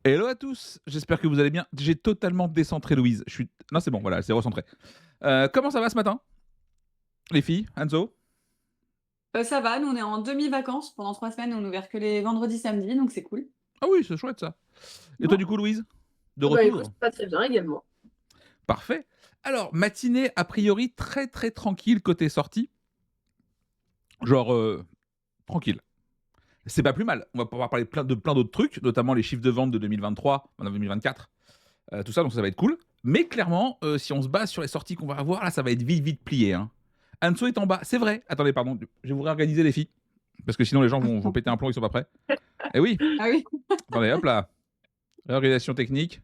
Hello à tous, j'espère que vous allez bien. J'ai totalement décentré Louise. Non, c'est bon, voilà, c'est recentré. Comment ça va ce matin, les filles, Anzo? Ça va, nous on est en demi-vacances. Pendant 3 semaines, on est ouvert que les vendredis, samedis, donc c'est cool. Ah oui, c'est chouette ça. Et toi Ouais. du coup, Louise? De Bah écoute, retour? pas très bien également. Parfait. Alors, matinée a priori très très tranquille côté sortie. Genre, tranquille. C'est pas plus mal. On va pouvoir parler plein d'autres trucs, notamment les chiffres de vente de 2023, 2024, tout ça, donc ça va être cool. Mais clairement, si on se base sur les sorties qu'on va avoir, là, ça va être vite plié. Hein. Anso est en bas, c'est vrai. Attendez, pardon, je vais vous réorganiser les filles. Parce que sinon les gens vont péter un plomb, ils sont pas prêts. Eh oui, Ah oui. attendez, hop là. Réorganisation technique.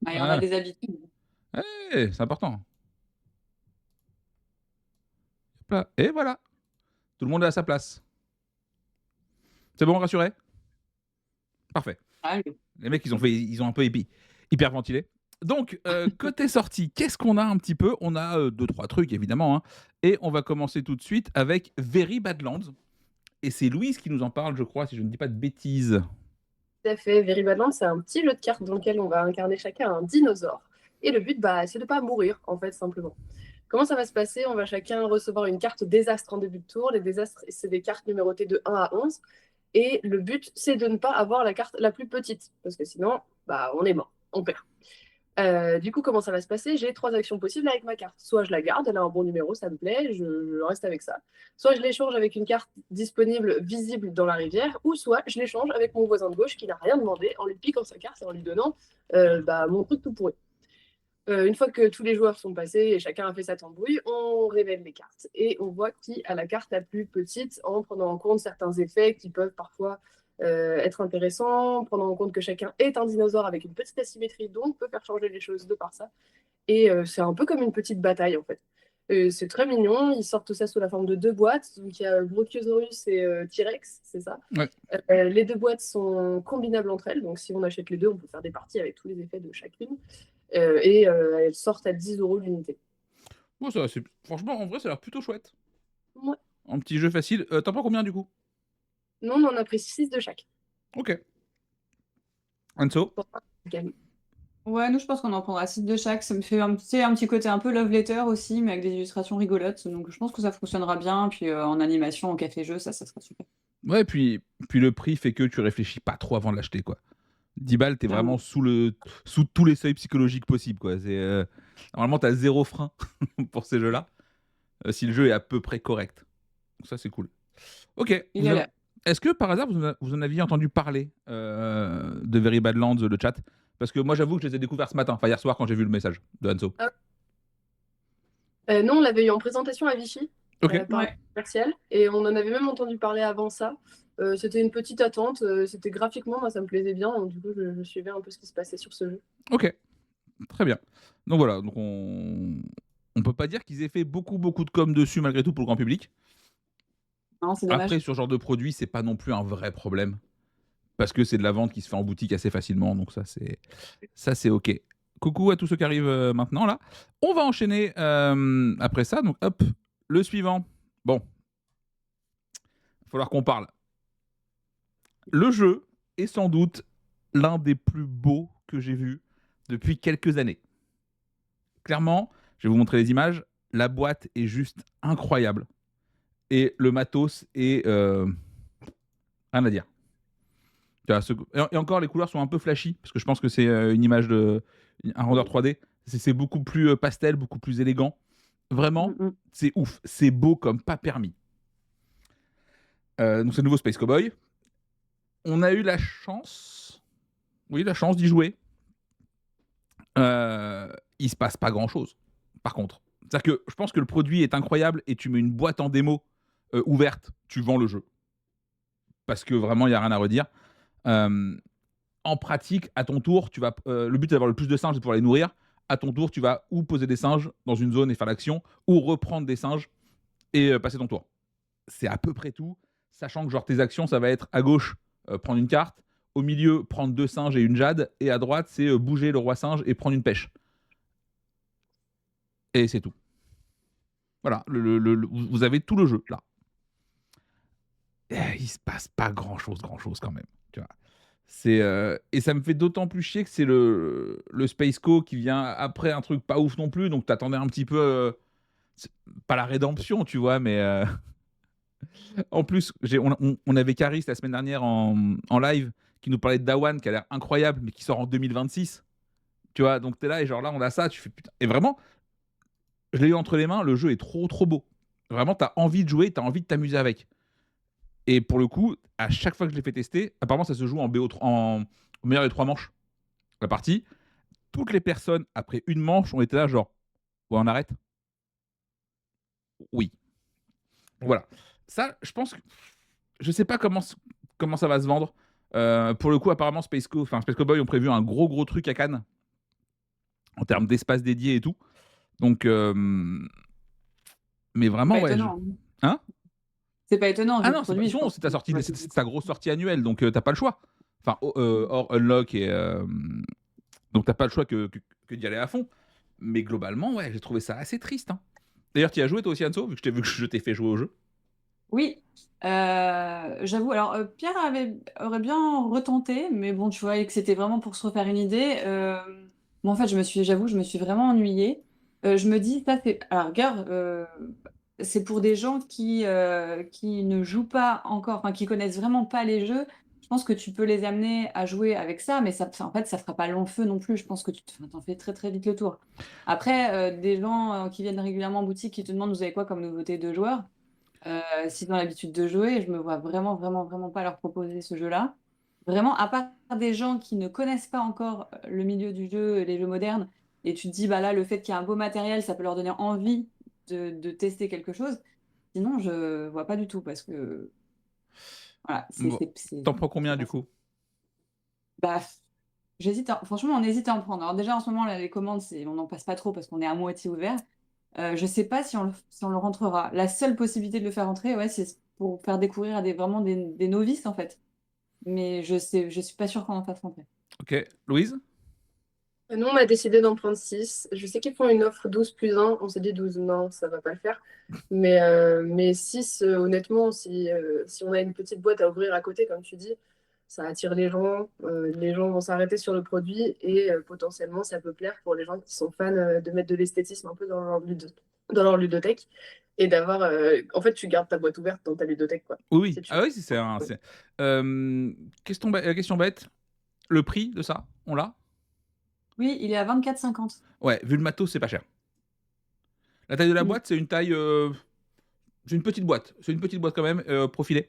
Ouais, on a Voilà. des habitudes. C'est important. Hop là. Et voilà. Tout le monde est à sa place. C'est bon, rassuré? Parfait. Ah oui. Les mecs, ils ont un peu hyper ventilé. Donc, côté sortie, qu'est-ce qu'on a un petit peu? On a deux, trois trucs, évidemment. Hein. Et on va commencer tout de suite avec Very Badlands. Et c'est Louise qui nous en parle, je crois, si je ne dis pas de bêtises. Tout à fait. Very Badland, c'est un petit jeu de cartes dans lequel on va incarner chacun un dinosaure. Et le but, c'est de pas mourir, en fait, simplement. Comment ça va se passer? On va chacun recevoir une carte désastre en début de tour. Les désastres, c'est des cartes numérotées de 1 à 11. Et le but, c'est de ne pas avoir la carte la plus petite. Parce que sinon, on est mort, on perd. Du coup, comment ça va se passer? J'ai trois actions possibles avec ma carte. Soit je la garde, elle a un bon numéro, ça me plaît, je reste avec ça. Soit je l'échange avec une carte disponible, visible dans la rivière, ou soit je l'échange avec mon voisin de gauche qui n'a rien demandé en lui piquant sa carte et en lui donnant mon truc tout pourri. Une fois que tous les joueurs sont passés et chacun a fait sa tambouille, on révèle les cartes et on voit qui a la carte la plus petite en prenant en compte certains effets qui peuvent parfois être intéressants, prenant en compte que chacun est un dinosaure avec une petite asymétrie, donc peut faire changer les choses de par ça. Et c'est un peu comme une petite bataille en fait. C'est très mignon, ils sortent ça sous la forme de deux boîtes, donc il y a Brachiosaurus et T-Rex, c'est ça. Ouais. Les deux boîtes sont combinables entre elles, donc si on achète les deux, on peut faire des parties avec tous les effets de chacune. Elles sortent à 10 € l'unité. Bon, franchement, en vrai, ça a l'air plutôt chouette. Ouais. Un petit jeu facile. T'en prends combien du coup? Nous, on en a pris 6 de chaque. Ok. Anso? Pour pas gagner. Ouais, nous je pense qu'on en prendra 6 de chaque. Ça me fait un petit côté un peu love letter aussi, mais avec des illustrations rigolotes. Donc je pense que ça fonctionnera bien. Puis en animation, en café-jeu, ça sera super. Ouais, puis le prix fait que tu réfléchis pas trop avant de l'acheter, quoi. 10 balles, t'es Clairement. vraiment sous tous les seuils psychologiques possibles, quoi. Normalement, t'as zéro frein pour ces jeux-là, si le jeu est à peu près correct. Donc ça, c'est cool. Ok. Il a l'air. Est-ce que par hasard, vous en aviez entendu parler de Very Badlands, le chat? Parce que moi, j'avoue que je les ai découverts ce matin, enfin hier soir, quand j'ai vu le message de Hanso. Ah. Nous, on l'avait eu en présentation à Vichy Ok. par un Ouais. commercial et on en avait même entendu parler avant ça. C'était une petite attente. C'était graphiquement, moi, ça me plaisait bien. Donc, du coup, je suivais un peu ce qui se passait sur ce jeu. Ok. Très bien. Donc voilà, donc on peut pas dire qu'ils aient fait beaucoup de com dessus malgré tout pour le grand public. Non, c'est Après, dommage. sur ce genre de produit, c'est pas non plus un vrai problème. Parce que c'est de la vente qui se fait en boutique assez facilement, donc ça c'est ok. Coucou à tous ceux qui arrivent maintenant là. On va enchaîner après ça, donc hop, le suivant. Bon, il va falloir qu'on parle. Le jeu est sans doute l'un des plus beaux que j'ai vu depuis quelques années. Clairement, je vais vous montrer les images. La boîte est juste incroyable. Et le matos est rien à dire. Et encore, les couleurs sont un peu flashy, parce que je pense que c'est une image un render 3D. C'est beaucoup plus pastel, beaucoup plus élégant. Vraiment, Mm, mm. c'est ouf. C'est beau comme pas permis. Donc c'est le nouveau Space Cowboy. On a eu la chance, oui, la chance d'y jouer. Il se passe pas grand-chose, par contre. C'est-à-dire que je pense que le produit est incroyable et tu mets une boîte en démo ouverte, tu vends le jeu. Parce que vraiment, il n'y a rien à redire. Euh, En pratique, à ton tour, le but c'est d'avoir le plus de singes et de pouvoir les nourrir. À ton tour, tu vas ou poser des singes dans une zone et faire l'action, ou reprendre des singes et passer ton tour. C'est à peu près tout, sachant que genre tes actions, ça va être à gauche, prendre une carte, au milieu, prendre deux singes et une jade, et à droite, c'est bouger le roi singe et prendre une pêche. Et c'est tout. Voilà, vous avez tout le jeu là. Il se passe pas grand chose quand même. Tu vois. Et ça me fait d'autant plus chier que c'est le Space Co qui vient après un truc pas ouf non plus, donc t'attendais un petit peu, pas la rédemption, tu vois, mais en plus, on avait Caris la semaine dernière en live qui nous parlait de Dawan qui a l'air incroyable, mais qui sort en 2026. Tu vois, donc t'es là et genre là, on a ça, tu fais putain. Et vraiment, je l'ai eu entre les mains, le jeu est trop trop beau. Vraiment, t'as envie de jouer, t'as envie de t'amuser avec. Et pour le coup, à chaque fois que je l'ai fait tester, apparemment ça se joue en au meilleur des 3 manches. La partie, toutes les personnes après une manche ont été là genre, ouais, on arrête. Oui. Voilà. Ça, je pense que je sais pas comment ça va se vendre. Pour le coup, apparemment Space Cowboy ont prévu un gros truc à Cannes en termes d'espace dédié et tout. Donc, mais vraiment, Pas ouais. étonnant. Hein? C'est pas étonnant Ah vu le non, c'est produit, je pense. c'est ta grosse sortie annuelle, donc t'as pas le choix. Enfin, hors Unlock et donc t'as pas le choix que d'y aller à fond. Mais globalement, ouais, j'ai trouvé ça assez triste. Hein. D'ailleurs, tu y as joué toi aussi, Anso, vu que je t'ai fait jouer au jeu. Oui, j'avoue. Alors, Pierre aurait bien retenté, mais bon, tu vois, et que c'était vraiment pour se refaire une idée. Moi, en fait, j'avoue, je me suis vraiment ennuyée. Je me dis, ça, c'est. Alors, regarde, c'est pour des gens qui ne jouent pas encore, enfin, qui connaissent vraiment pas les jeux. Je pense que tu peux les amener à jouer avec ça, mais ça, en fait, ça fera pas long feu non plus. Je pense que t'en fais très, très vite le tour. Après, des gens qui viennent régulièrement en boutique qui te demandent, vous avez quoi comme nouveauté de joueurs? S'ils ont l'habitude de jouer, je me vois vraiment, vraiment, vraiment pas leur proposer ce jeu-là. Vraiment, à part des gens qui ne connaissent pas encore le milieu du jeu, les jeux modernes, et tu te dis, bah là, le fait qu'il y ait un beau matériel, ça peut leur donner envie de tester quelque chose. Sinon, je vois pas du tout parce que voilà, Bon. T'en prends combien du coup? Bah, franchement, on hésite à en prendre. Alors déjà, en ce moment, là, les commandes, on n'en passe pas trop parce qu'on est à moitié ouvert. Je sais pas si on le rentrera. La seule possibilité de le faire rentrer, ouais, c'est pour faire découvrir à vraiment des novices, en fait. Mais je suis pas sûre qu'on en fasse rentrer. Ok. Louise? Nous, on a décidé d'en prendre 6. Je sais qu'ils font une offre 12+1. On s'est dit 12, non, ça va pas le faire. Mais 6, honnêtement, si on a une petite boîte à ouvrir à côté, comme tu dis, ça attire les gens. Les gens vont s'arrêter sur le produit et potentiellement, ça peut plaire pour les gens qui sont fans de mettre de l'esthétisme un peu dans leur ludothèque et d'avoir. En fait, tu gardes ta boîte ouverte dans ta ludothèque, quoi. Oui, oui. Si tu Ah veux. oui, question bête. Le prix de ça, on l'a? Oui, il est à 24,50. Ouais, vu le matos, c'est pas cher. La taille de la Mm. boîte, c'est une taille. C'est une petite boîte. C'est une petite boîte quand même, profilée.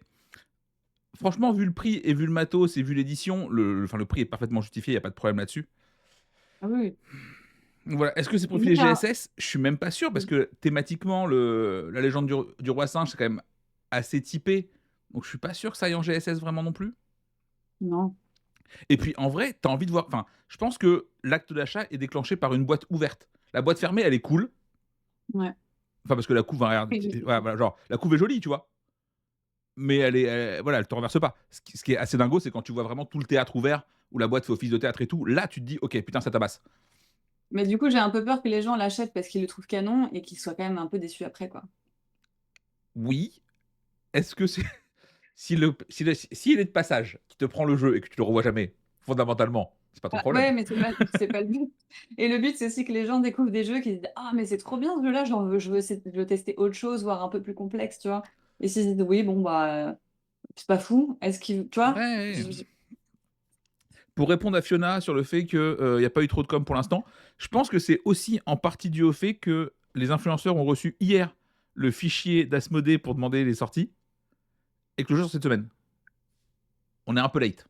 Franchement, vu le prix et vu le matos et vu l'édition, le prix est parfaitement justifié, il n'y a pas de problème là-dessus. Ah oui. Donc voilà. Est-ce que c'est Oui, profilé GSS? Je suis même pas sûr parce que thématiquement, la légende du roi singe, c'est quand même assez typé. Donc je suis pas sûr que ça aille en GSS vraiment non plus. Non. Et puis en vrai, t'as envie de voir. Enfin, je pense que l'acte d'achat est déclenché par une boîte ouverte. La boîte fermée, elle est cool. Ouais. Enfin, parce que la couve, regarde, voilà, genre, la couve est jolie, tu vois. Mais voilà, elle te renverse pas. Ce qui est assez dingo, c'est quand tu vois vraiment tout le théâtre ouvert, où la boîte fait office de théâtre et tout. Là, tu te dis, ok, putain, ça tabasse. Mais du coup, j'ai un peu peur que les gens l'achètent parce qu'ils le trouvent canon et qu'ils soient quand même un peu déçus après, quoi. Oui. Est-ce que c'est. S'il est de passage, qui te prend le jeu et que tu le revois jamais, fondamentalement, c'est pas ton Ah, problème. ouais, mais c'est pas le but. Et le but, c'est aussi que les gens découvrent des jeux qui se disent, ah, mais c'est trop bien ce jeu-là, je veux tester autre chose, voire un peu plus complexe, tu vois. Et s'ils se disent, oui, bon, bah, c'est pas fou. Est-ce qu'ils, tu vois? Ouais. Pour répondre à Fiona sur le fait qu'il n'y a pas eu trop de com pour l'instant, je pense que c'est aussi en partie dû au fait que les influenceurs ont reçu hier le fichier d'Asmodée pour demander les sorties et que le jeu sort cette semaine. On est un peu late,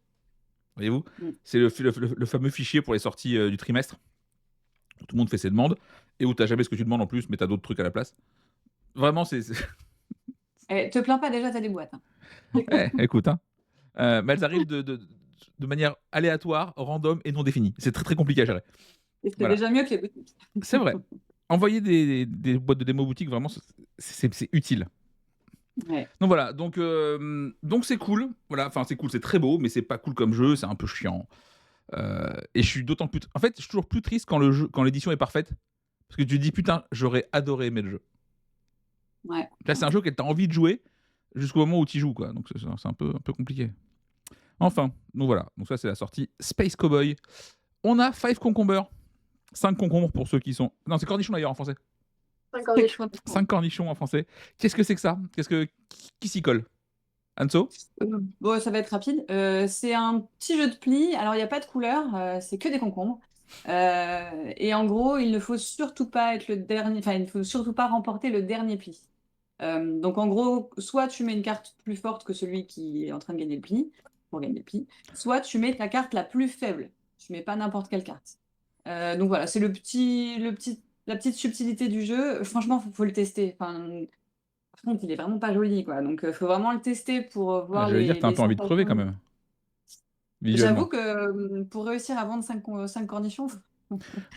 voyez-vous. Mm. C'est le fameux fichier pour les sorties du trimestre où tout le monde fait ses demandes et où tu n'as jamais ce que tu demandes en plus, mais tu as d'autres trucs à la place. Vraiment, c'est. Te plains pas, déjà, t'as des boîtes, hein. Ouais, écoute, hein. Mais elles arrivent de manière aléatoire, random et non définie. C'est très très compliqué à gérer. Et c'est Voilà. déjà mieux que les boutiques. C'est vrai. Envoyer des boîtes de démo boutique, vraiment, c'est utile. Ouais. Donc voilà, donc c'est cool. Voilà, enfin c'est cool, c'est très beau, mais c'est pas cool comme jeu, c'est un peu chiant. Et je suis d'autant plus. En fait, je suis toujours plus triste quand l'édition est parfaite, parce que tu te dis putain, j'aurais adoré aimer le jeu. Ouais. Là, c'est un jeu que t'as envie de jouer jusqu'au moment où tu y joues, quoi. Donc c'est un peu compliqué. Enfin, donc voilà. Donc ça, c'est la sortie Space Cowboy. On a 5 concombres. 5 concombres pour ceux qui sont... Non, c'est cornichons d'ailleurs en français. 5 cornichons. 5 cornichons en français. Qu'est-ce que c'est que ça? Qui s'y colle? Anso? Bon, ça va être rapide. C'est un petit jeu de pli. Alors, il n'y a pas de couleur, c'est que des concombres. Et en gros, il ne faut surtout pas être le dernier, enfin, il ne faut surtout pas remporter le dernier pli. Donc, en gros, soit tu mets une carte plus forte que celui qui est en train de gagner le pli, pour gagner le pli, soit tu mets ta carte la plus faible. Tu mets pas n'importe quelle carte. Donc voilà, c'est la petite subtilité du jeu. Franchement, faut le tester. Enfin, par contre, il est vraiment pas joli, quoi. Donc, faut vraiment le tester pour voir J'allais dire, t'as un peu envie de crever quand même. J'avoue Visuellement. que pour réussir à vendre 5 cornichons,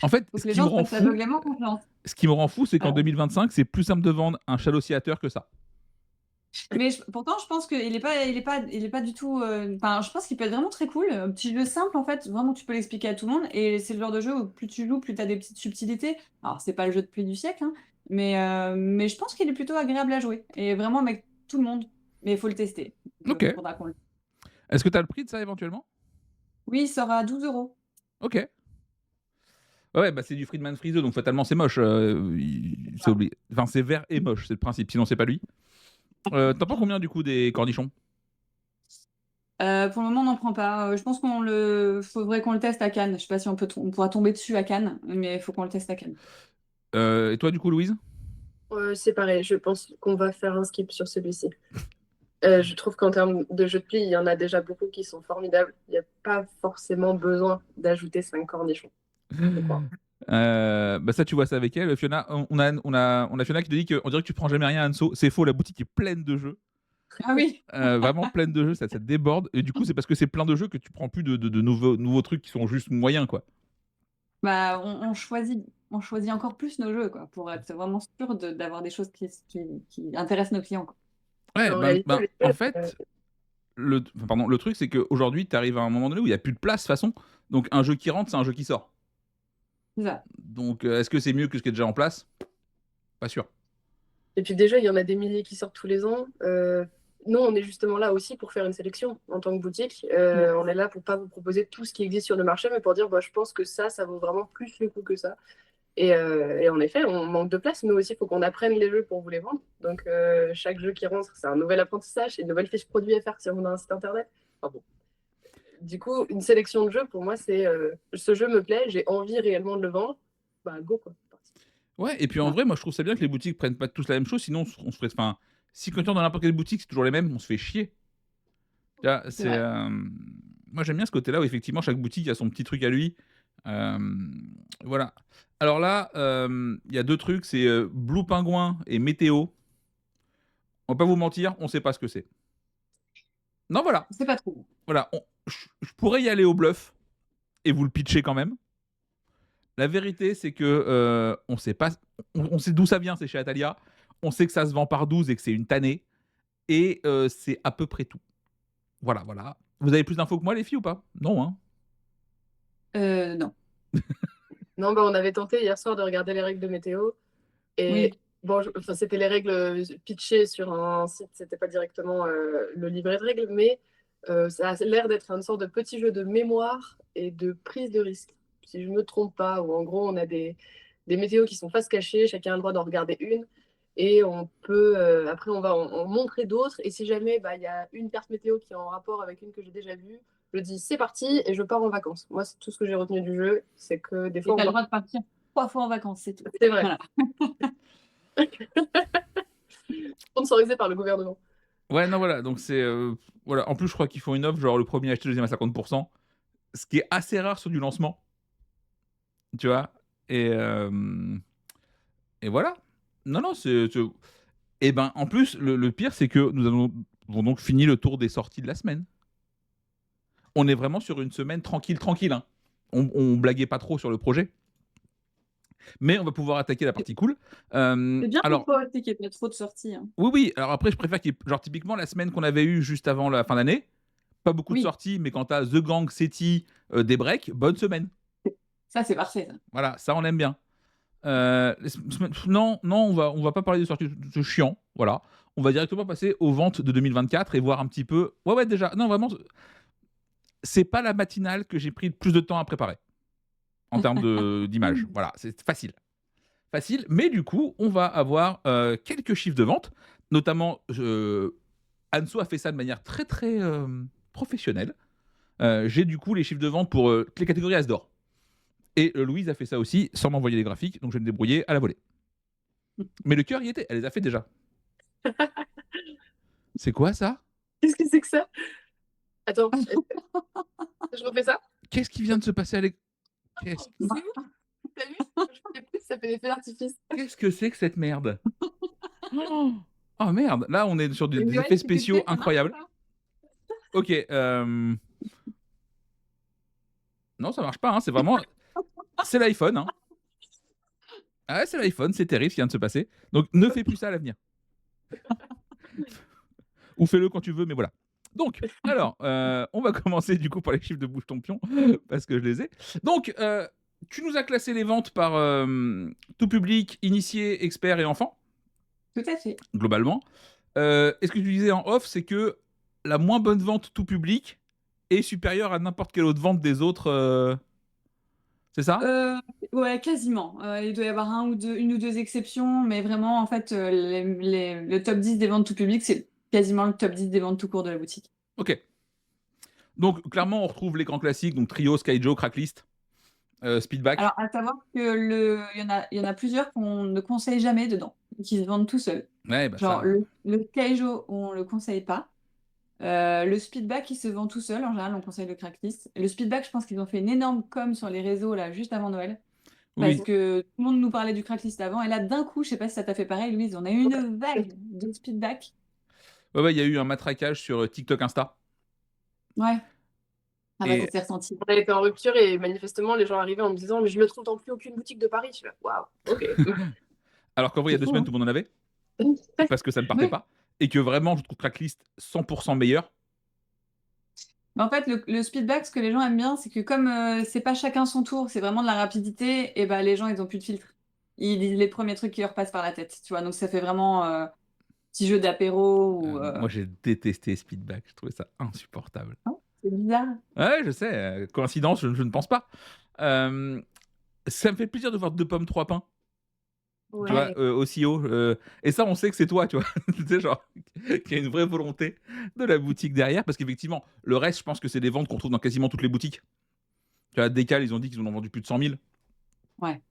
En fait, faut ce que les qui me gens rend fassent fou, aveuglément confiance. c'est qu'en 2025, c'est plus simple de vendre un Shadow Theater que ça. Mais pourtant, je pense qu'il est pas du tout. Enfin, je pense qu'il peut être vraiment très cool. Un petit jeu simple, en fait. Vraiment, tu peux l'expliquer à tout le monde. Et c'est le genre de jeu où plus tu joues, plus tu as des petites subtilités. Alors, c'est pas le jeu de pli du siècle, hein, mais je pense qu'il est plutôt agréable à jouer. Et vraiment avec tout le monde. Mais il faut le tester. Donc, Ok. faudra qu'on le... Est-ce que t'as le prix de ça éventuellement? Oui, il sort à 12 €. Ok. Ouais, bah c'est du Friedman Freeze, donc fatalement c'est moche. C'est oublié. Enfin, c'est vert et moche, c'est le principe. Sinon, c'est pas lui. T'en prends combien du coup des cornichons? Pour le moment, on n'en prend pas. Je pense faudrait qu'on le teste à Cannes. Je sais pas si on pourra tomber dessus à Cannes, mais il faut qu'on le teste à Cannes. Et toi, du coup, Louise? C'est pareil, je pense qu'on va faire un skip sur celui-ci. Je trouve qu'en termes de jeux de pli, il y en a déjà beaucoup qui sont formidables. Il n'y a pas forcément besoin d'ajouter 5 cornichons. Bah ça, tu vois ça avec elle. Fiona, on a Fiona qui te dit qu'on dirait que tu prends jamais rien à Anso. C'est faux, la boutique est pleine de jeux. Ah oui. Vraiment pleine de jeux, ça déborde. Et du coup, c'est parce que c'est plein de jeux que tu prends plus de nouveaux trucs qui sont juste moyens, quoi. Bah, on choisit encore plus nos jeux, quoi, pour être vraiment sûr d'avoir des choses qui intéressent nos clients, quoi. Ouais, En réalité, en fait, le truc, c'est qu'aujourd'hui, tu arrives à un moment donné où il n'y a plus de place, de toute façon. Donc, un jeu qui rentre, c'est un jeu qui sort. C'est ça. Donc, est-ce que c'est mieux que ce qui est déjà en place? Pas sûr. Et puis déjà, il y en a des milliers qui sortent tous les ans. Nous, on est justement là aussi pour faire une sélection en tant que boutique. On est là pour pas vous proposer tout ce qui existe sur le marché, mais pour dire, bah, je pense que ça vaut vraiment plus le coup que ça. Et en effet, on manque de place. Nous aussi, il faut qu'on apprenne les jeux pour vous les vendre. Donc, chaque jeu qui rentre, c'est un nouvel apprentissage, c'est une nouvelle fiche produit à faire si on a un site internet. Enfin, bon. Du coup, une sélection de jeux, pour moi, c'est ce jeu me plaît, j'ai envie réellement de le vendre. Bah, go, quoi. Ouais, et puis en vrai, moi je trouve ça bien que les boutiques prennent pas tous la même chose, sinon on se ferait. Enfin, si quand on est dans n'importe quelle boutique, c'est toujours les mêmes, on se fait chier. Tu vois, c'est. Moi j'aime bien ce côté-là où effectivement chaque boutique a son petit truc à lui. Voilà. Alors là, il y a deux trucs, c'est Blue Pingouin et Météo. On va pas vous mentir, on sait pas ce que c'est. Non, voilà. C'est pas trop. Voilà, je pourrais y aller au bluff et vous le pitcher quand même. La vérité, c'est que on sait pas, on sait d'où ça vient, c'est chez Atalia. On sait que ça se vend par 12 et que c'est une tannée. Et c'est à peu près tout. Voilà, voilà. Vous avez plus d'infos que moi, les filles, ou pas? Non, hein? Non. Non, bah, on avait tenté hier soir de regarder les règles de météo. Et Oui. bon, c'était les règles pitchées sur un site, c'était pas directement le livret de règles, mais ça a l'air d'être une sorte de petit jeu de mémoire et de prise de risque, si je me trompe pas, où en gros on a des météos qui sont face cachée, chacun a le droit d'en regarder une, et on peut, après on va en montrer d'autres, et si jamais bah, y a une carte météo qui est en rapport avec une que j'ai déjà vue, je dis c'est parti et je pars en vacances. Moi, c'est tout ce que j'ai retenu du jeu, c'est que des Et fois t'as on le va... droit de partir 3 fois en vacances, c'est tout. C'est vrai. Voilà. Sponsorisé par le gouvernement. Ouais, non, voilà. Donc c'est. Voilà. En plus, je crois qu'ils font une offre, genre le premier acheté, le deuxième à 50%. Ce qui est assez rare sur du lancement. Tu vois? Et voilà. Non, non, c'est. Et ben, en plus, le pire, c'est que nous avons donc fini le tour des sorties de la semaine. On est vraiment sur une semaine tranquille, tranquille. Hein. On blaguait pas trop sur le projet. Mais on va pouvoir attaquer la partie cool. C'est bien alors, pour pas qu'il n'y ait pas trop de sorties. Hein. Oui, oui. Alors après, je préfère qu'il y ait, genre, typiquement, la semaine qu'on avait eue juste avant la fin d'année, pas beaucoup de sorties, mais quand t'as The Gang, SETI, des breaks, bonne semaine. Ça, c'est parfait. Ça. Voilà, ça, on aime bien. Non, on va pas parler de sorties de chiant. Voilà. On va directement passer aux ventes de 2024 et voir un petit peu. Ouais, déjà. Non, vraiment. c'est pas la matinale que j'ai pris le plus de temps à préparer en termes d'image. Voilà, c'est facile. Facile, mais du coup, on va avoir quelques chiffres de vente, notamment Anso a fait ça de manière très très professionnelle. J'ai du coup les chiffres de vente pour les catégories Asdor. Et Louise a fait ça aussi sans m'envoyer les graphiques, donc je vais me débrouiller à la volée. Mais le cœur y était, elle les a fait déjà. C'est quoi ça? Qu'est-ce que c'est que ça? Attends, je refais ça? Qu'est-ce qui vient de se passer à l'écran? C'est où? T'as vu? Je fais plus, ça fait des feux d'artifice. Qu'est-ce que c'est que cette merde? Oh, oh merde, là on est sur des Ouais, effets c'est que spéciaux ça marche incroyables. pas. Ok, non ça marche pas, hein, c'est vraiment... C'est l'iPhone, hein. Ah ouais, c'est l'iPhone, c'est terrible ce qui vient de se passer. Donc ne fais plus ça à l'avenir. Ou fais-le quand tu veux, mais voilà. Donc, alors, on va commencer du coup par les chiffres de Bouche ton Pion, parce que je les ai. Donc, tu nous as classé les ventes par tout public, initié, expert et enfant, Tout à fait. globalement. Et ce que tu disais en off, c'est que la moins bonne vente tout public est supérieure à n'importe quelle autre vente des autres. C'est ça? Ouais, quasiment. Il doit y avoir une ou deux exceptions, mais vraiment, en fait, le top 10 des ventes tout public, c'est quasiment le top 10 des ventes tout court de la boutique. Ok. Donc, clairement, on retrouve les grands classiques, donc Trio, Skyjo, Cracklist, Speedback. Alors, à savoir que il y en a plusieurs qu'on ne conseille jamais dedans, qui se vendent tout seuls. Ouais, bah Genre, ça. le Kaijo, on le conseille pas. Le Speedback, il se vend tout seul. En général, on conseille le Cracklist. Le Speedback, je pense qu'ils ont fait une énorme com sur les réseaux, là, juste avant Noël. Parce Oui. que tout le monde nous parlait du Cracklist avant. Et là, d'un coup, je sais pas si ça t'a fait pareil, Louise, on a eu une vague de Speedback. Ouais, il y a eu un matraquage sur TikTok Insta. Ouais. Ah bah, ça Et s'est ressenti. On a été en rupture et manifestement, les gens arrivaient en me disant, mais je le trouve dans plus aucune boutique de Paris. Je suis là, waouh, ok. alors qu'en vrai, il y a C'est 2 fou, semaines, hein. tout le monde en avait, parce que ça ne partait Oui. pas. Et que vraiment, je trouve Cracklist 100% meilleur. Mais en fait, le Speedback, ce que les gens aiment bien, c'est que comme c'est pas chacun son tour, c'est vraiment de la rapidité, et bah, les gens, ils ont plus de filtre. Ils disent les premiers trucs qui leur passent par la tête, tu vois. Donc, ça fait vraiment petit jeu d'apéro ou... Moi, j'ai détesté Speedback. Je trouvais ça insupportable. Oh, c'est bizarre. Ouais, je sais. Coïncidence, je ne pense pas. Euh, Ça me fait plaisir de voir 2 pommes, 3 pains. Tu vois, Ouais. aussi haut. Et ça, on sait que c'est toi, tu vois. Tu sais, genre, qu'il y a une vraie volonté de la boutique derrière. Parce qu'effectivement, le reste, je pense que c'est des ventes qu'on trouve dans quasiment toutes les boutiques. Tu vois, Décal, ils ont dit qu'ils en ont vendu plus de 100 000. Ouais,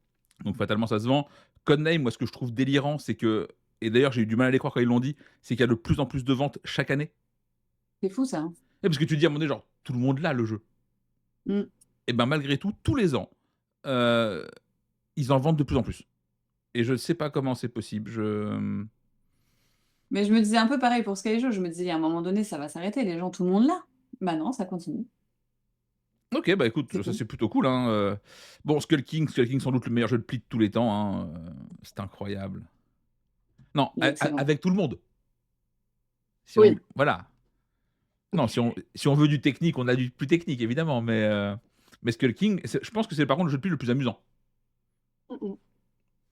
Donc fatalement, ça se vend. Codename, moi, ce que je trouve délirant, c'est que, et d'ailleurs, j'ai eu du mal à les croire quand ils l'ont dit, c'est qu'il y a de plus en plus de ventes chaque année. c'est fou ça, hein. Et parce que tu dis à un moment donné, genre, tout le monde l'a, le jeu. Mm. Et ben malgré tout, tous les ans, euh, ils en vendent de plus en plus. Et je ne sais pas comment c'est possible. Mais je me disais un peu pareil pour Skyjo. Je me disais, à un moment donné, ça va s'arrêter. Les gens, tout le monde là. Bah non, ça continue. Ok, bah écoute, C'est ça cool. c'est plutôt cool. Hein. Bon, Skull King, sans doute le meilleur jeu de pli de tous les temps. Hein. C'est incroyable. Non, Il est excellent. avec tout le monde. Oui. Voilà. Non, si on veut du technique, on a du plus technique, évidemment. Mais Skull King, je pense que c'est par contre le jeu de pli le plus amusant. Mm.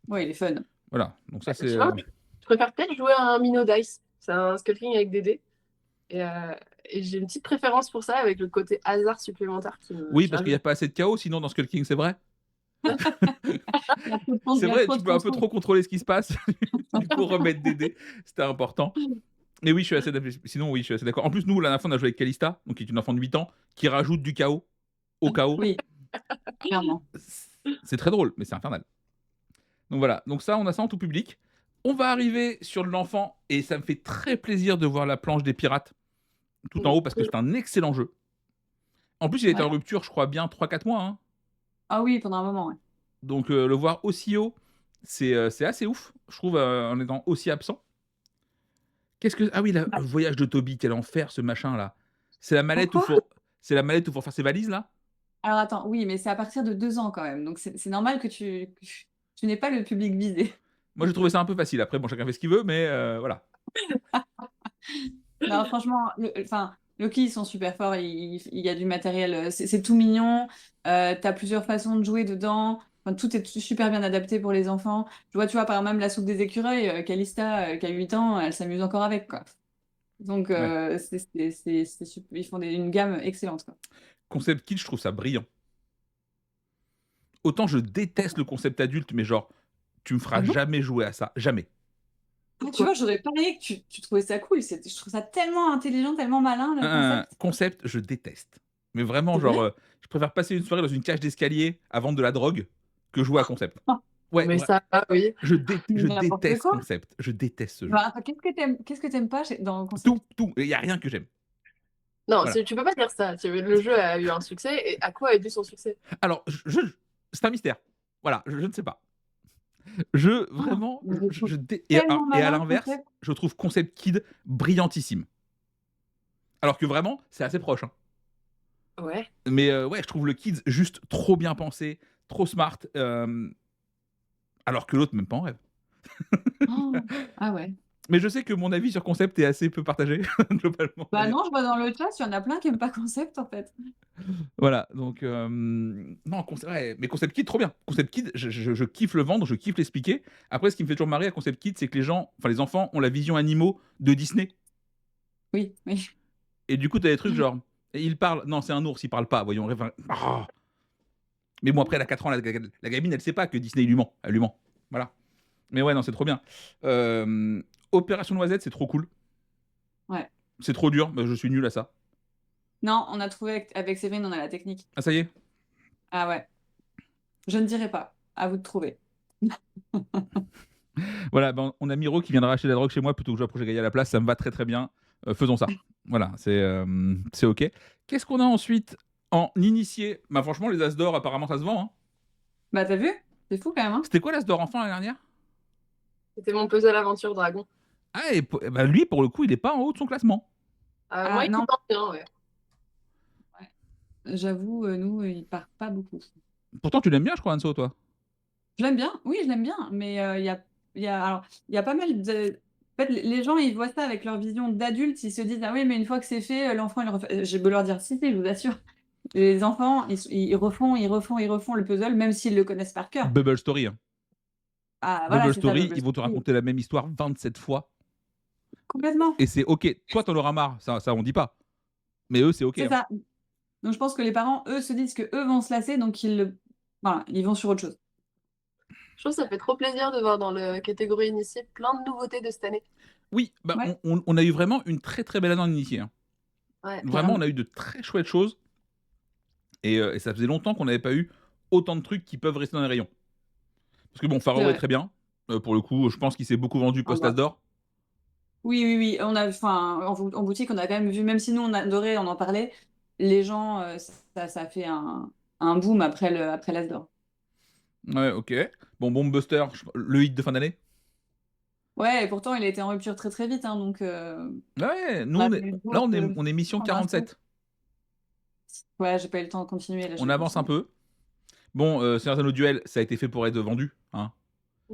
Ouais, il est fun. Voilà. Donc ça, Tu c'est. vois, je préfère peut-être jouer à un Mino Dice. C'est un Skull King avec des dés. Et j'ai une petite préférence pour ça avec le côté hasard supplémentaire Oui, qui parce qu'il n'y a rajoute. pas assez de chaos, sinon dans Skull King, c'est vrai. Il C'est y a vrai, trop tu de peux un peu contrôle. trop contrôler ce qui se passe. Du coup, remettre des dés, c'était important. Mais oui, je suis assez d'accord. Sinon, oui, je suis assez d'accord. En plus, nous, la dernière fois, on a joué avec Calista, donc qui est une enfant de 8 ans, qui rajoute du chaos au chaos. Oui, clairement. C'est très drôle, mais c'est infernal. Donc voilà, donc ça, on a ça en tout public. On va arriver sur de l'enfant, et ça me fait très plaisir de voir la planche des pirates tout en haut, parce que c'est un excellent jeu. En plus, il était en Ouais. rupture, je crois, bien 3-4 mois. Hein. Ah oui, pendant un moment, ouais. Donc le voir aussi haut, c'est assez ouf, je trouve, en étant aussi absent. Qu'est-ce que... Ah oui, le Bah, voyage de Toby, quel enfer ce machin là. C'est la mallette où pourquoi? faut... C'est la mallette où faut faire ses valises là. Alors attends, oui, mais c'est à partir de 2 ans quand même. Donc c'est normal que tu n'aies pas le public visé. Moi j'ai trouvé ça un peu facile. Après, bon, chacun fait ce qu'il veut, mais voilà. Non, franchement, enfin, Loki, ils sont super forts. Il y a du matériel, c'est tout mignon. T'as plusieurs façons de jouer dedans. Enfin, tout est super bien adapté pour les enfants. Tu vois, par exemple, même la soupe des écureuils, Calista, qui a 8 ans, elle s'amuse encore avec, quoi. Donc, Ouais. ils font une gamme excellente, quoi. Concept kid, je trouve ça brillant. Autant je déteste le concept adulte, mais genre, tu me Ah feras bon? jamais jouer à ça. Jamais. Ah, tu vois, j'aurais parié que tu trouvais ça cool. Je trouve ça tellement intelligent, tellement malin, le Un concept. concept, je déteste. Mais vraiment, C'est vrai? genre, je préfère passer une soirée dans une cage d'escalier à vendre de la drogue que jouer à concept. Ouais, Mais ça va, oui. je N'importe déteste quoi. concept. Je déteste ce jeu. Bah, attends, qu'est-ce que t'aimes pas dans le concept? Tout. Il y a rien que j'aime. Non, Voilà. tu peux pas dire ça. Le jeu a eu un succès, et à quoi est dû son succès? Alors, c'est un mystère. Voilà, je ne sais pas. Oh, Vraiment, mais je trouve et tellement à malin le l'inverse, concept. je trouve Concept Kid brillantissime. Alors que vraiment, c'est assez proche. Hein. Ouais. Mais ouais, je trouve le Kids juste trop bien pensé, trop smart, alors que l'autre, même pas en rêve. Oh, ah ouais. Mais je sais que mon avis sur Concept est assez peu partagé, globalement. Bah non, je vois dans le chat, il y en a plein qui aiment pas concept, en fait. Voilà, donc non, ouais, mais Concept Kid, trop bien. Concept Kid, je kiffe le vendre, je kiffe l'expliquer. Après, ce qui me fait toujours marrer à Concept Kid, c'est que les enfants ont la vision animaux de Disney. Oui, oui. Et du coup, t'as des trucs genre, il parle, non, c'est un ours, il parle pas, voyons. Ah. Mais bon, après, elle a 4 ans, la gamine, elle sait pas que Disney lui ment, elle lui ment. Voilà. Mais ouais, non, c'est trop bien. Opération Noisette, c'est trop cool. Ouais. C'est trop dur, je suis nul à ça. Non, on a trouvé avec Séverine, on a la technique. Ah, ça y est. Ah ouais. Je ne dirai pas. À vous de trouver. Voilà, ben, on a Miro qui viendra acheter la drogue chez moi plutôt que je projet Gaïa à la place, ça me va très très bien. Faisons ça. Voilà, c'est ok. Qu'est-ce qu'on a ensuite en initié? Bah franchement, les As d'or, apparemment, ça se vend. Hein. Bah t'as vu? C'est fou quand même, hein? C'était quoi l'As d'or enfant l'année dernière? C'était mon puzzle aventure dragon. Ah, et bah, lui, pour le coup, il est pas en haut de son classement. Moi, Ah il me non, tente bien, ouais. j'avoue, nous, il part pas beaucoup. Pourtant, tu l'aimes bien, je crois, Anso, toi. Je l'aime bien, oui, je l'aime bien, mais alors, il y a pas mal de... En fait, les gens, ils voient ça avec leur vision d'adulte, ils se disent, ah oui, mais une fois que c'est fait, l'enfant, il refait... J'ai beau leur dire, si, je vous assure. Les enfants, ils refont le puzzle, même s'ils le connaissent par cœur. Bubble Story. Hein. Ah, voilà, Bubble c'est ça, Story, Bubble ils vont te Story. raconter la même histoire 27 fois. Complètement, Et c'est ok. Toi, t'en auras marre, ça on dit pas. Mais eux, c'est ok. c'est Hein. ça. Donc, je pense que les parents, eux, se disent que eux vont se lasser, donc voilà, ils vont sur autre chose. Je trouve que ça fait trop plaisir de voir dans la catégorie initiée plein de nouveautés de cette année. Oui, bah, Ouais, on a eu vraiment une très très belle année en initié. Hein. Ouais. Vraiment, on carrément. a eu de très chouettes choses. Et ça faisait longtemps qu'on n'avait pas eu autant de trucs qui peuvent rester dans les rayons. Parce que bon, C'est Pharaoh est vrai. très bien. Pour le coup, je pense qu'il s'est beaucoup vendu Ah post-As bah. d'or. Oui, oui, oui. Enfin, en boutique, on a quand même vu, même si nous, on adorait, on en parlait, les gens, ça a fait un boom après l'As d'or. Ouais, ok. Bon, Bombbuster, le hit de fin d'année. Ouais, et pourtant, il a été en rupture très très vite, hein, donc Ouais, nous, on a vu là, d'autres on est mission en assaut. 47. Ouais, j'ai pas eu le temps de continuer, là, On j'ai avance un continué. peu. Bon, Seigneur des Anneaux Duel, ça a été fait pour être vendu. Hein.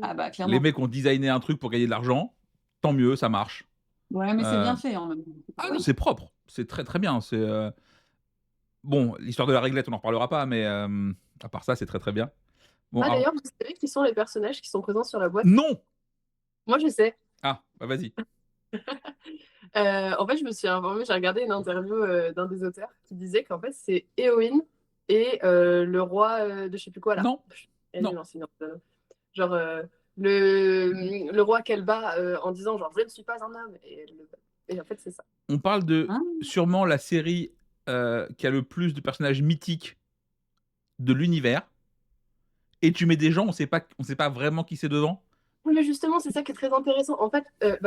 Ah bah, Les clairement. mecs ont designé un truc pour gagner de l'argent. Tant mieux, ça marche. Ouais, mais c'est Euh, bien fait, en même temps. C'est pas Ah non, mal. c'est propre. C'est très très bien. Bon, l'histoire de la réglette, on n'en reparlera pas, mais à part ça, c'est très très bien. Bon, Ah, d'ailleurs, vous savez qui sont les personnages qui sont présents sur la boîte? non. Moi, je sais. Ah, bah vas-y. En fait, je me suis informée, j'ai regardé une interview d'un des auteurs qui disait qu'en fait, c'est Éowyn et le roi de je sais plus quoi là. Non, Elle est non. nulle en Seigneur des Anneaux. Genre le roi qu'elle bat en disant genre je ne suis pas un homme et en fait c'est ça. On parle de Hein? sûrement la série qui a le plus de personnages mythiques de l'univers. Et tu mets des gens, on sait pas vraiment qui c'est devant. Oui, mais justement, c'est ça qui est très intéressant. En fait,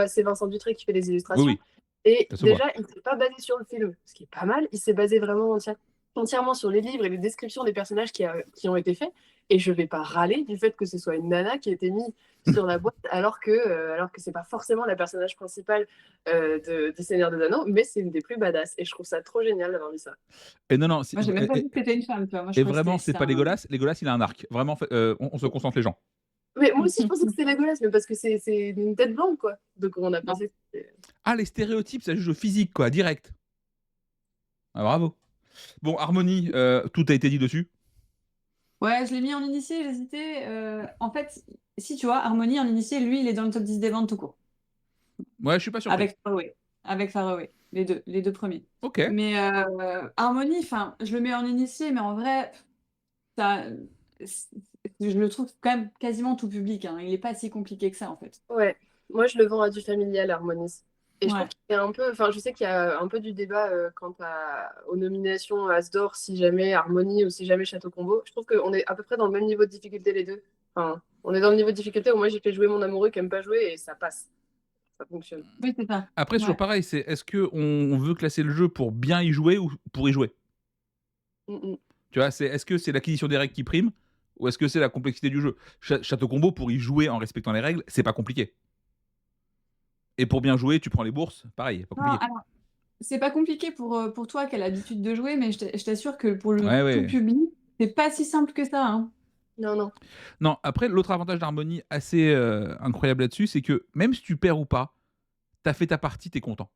c'est Vincent Dutré qui fait les Oui, illustrations. oui, Et ça se voit. déjà, il ne s'est pas basé sur le film, ce qui est pas mal. Il s'est basé vraiment entièrement sur les livres et les descriptions des personnages qui ont été faits. Et je vais pas râler du fait que ce soit une nana qui a été mise sur la boîte alors que c'est pas forcément la personnage principal des Seigneurs des Anneaux, mais c'est une des plus badass. Et je trouve ça trop génial d'avoir vu ça. Et non, non, Moi, j'ai même pas vu que c'était une femme, tu vois. Moi, je et crois que vraiment, c'est c'était pas un... Legolas. Legolas, il a un arc. Vraiment, on se concentre les gens. Mais moi aussi, je pensais que c'était Legolas, mais parce que c'est une tête blonde, quoi. Donc on a Non. pensé. Ah, les stéréotypes, ça juge au physique, quoi, direct. Ah, bravo. Bon, Harmonie, tout a été dit dessus. Ouais, je l'ai mis en initié, j'hésitais. En fait, si tu vois, Harmony en initié, lui, il est dans le top 10 des ventes tout court. Ouais, je suis pas surpris. Avec Huawei. avec Faroé, les deux premiers. Ok. Mais Harmony, enfin, je le mets en initié, mais en vrai, ça, je le trouve quand même quasiment tout public, hein. Il n'est pas si compliqué que ça, en fait. Ouais, moi je le vends à du familial, Harmonis. Et je trouve Ouais. qu'il y a un peu, enfin je sais qu'il y a un peu du débat aux nominations As d'or, si jamais Harmonie ou si jamais Château Combo. Je trouve qu'on est à peu près dans le même niveau de difficulté les deux. Enfin, on est dans le niveau de difficulté où moi j'ai fait jouer mon amoureux qui aime pas jouer et ça passe, ça fonctionne. Oui, c'est ça. Après, c'est toujours Ouais. pareil, c'est est-ce qu'on veut classer le jeu pour bien y jouer ou pour y jouer? Mm, mm. Tu vois, est-ce que c'est l'acquisition des règles qui prime ou est-ce que c'est la complexité du jeu? Château Combo, pour y jouer en respectant les règles, c'est pas compliqué. Et pour bien jouer, tu prends les bourses, pareil, pas Non, compliqué. alors, c'est pas compliqué pour toi qui as l'habitude de jouer, mais je t'assure que pour le Ouais, tout ouais. public, c'est pas si simple que ça, hein. Non, non. Non, après, l'autre avantage d'Harmonie assez incroyable là-dessus, c'est que même si tu perds ou pas, t'as fait ta partie, t'es content.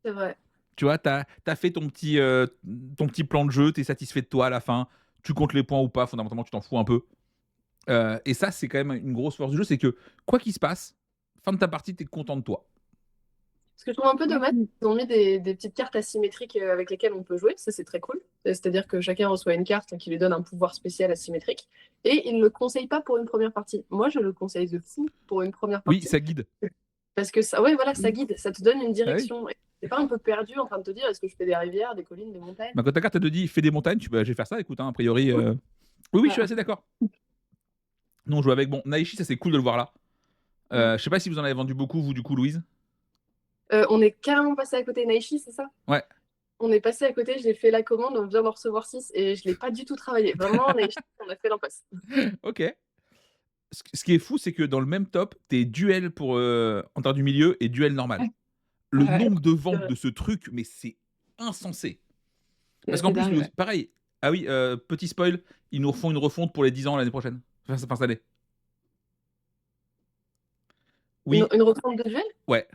C'est vrai. Tu vois, t'as fait ton petit plan de jeu, t'es satisfait de toi à la fin, tu comptes les points ou pas, fondamentalement, tu t'en fous un peu. Et ça, c'est quand même une grosse force du jeu, c'est que quoi qu'il se passe, fin de ta partie, t'es content de toi. Ce que je trouve un peu dommage, Oui. ils ont mis des petites cartes asymétriques avec lesquelles on peut jouer. Ça, c'est très cool. C'est-à-dire que chacun reçoit une carte qui lui donne un pouvoir spécial asymétrique. Et ils ne le conseillent pas pour une première partie. Moi, je le conseille de fou pour une première Oui, partie. ça guide. Parce que ça, ouais, voilà, ça guide. Ça te donne une Ah oui. direction. Et t'es pas un peu perdu en train de te dire est-ce que je fais des rivières, des collines, des montagnes? Bah, quand ta carte elle te dit fais des montagnes, je vais faire ça, écoute, hein, a priori. Oui, oui, je suis Voilà. assez d'accord. Non, je joue avec. Bon, Naishi, ça c'est cool de le voir là. Je sais pas si vous en avez vendu beaucoup, vous, du coup, Louise. On est carrément passé à côté de Naishi, c'est ça? Ouais. On est passé à côté, j'ai fait la commande, on vient d'en recevoir 6 et je l'ai pas du tout travaillé. Vraiment, Naishi, on a fait l'impasse. Ok. Ce qui est fou, c'est que dans le même top, t'es duel pour en terre du milieu et duel normal. Ouais. Le Ouais. nombre de C'est ventes vrai. de ce truc, mais c'est insensé. Parce qu'en C'est plus, dingue, ouais. pareil. Ah oui, petit spoil, ils nous refont une refonte pour les 10 ans l'année prochaine. Enfin, cette année. Oui, Une refonte de duel? ouais.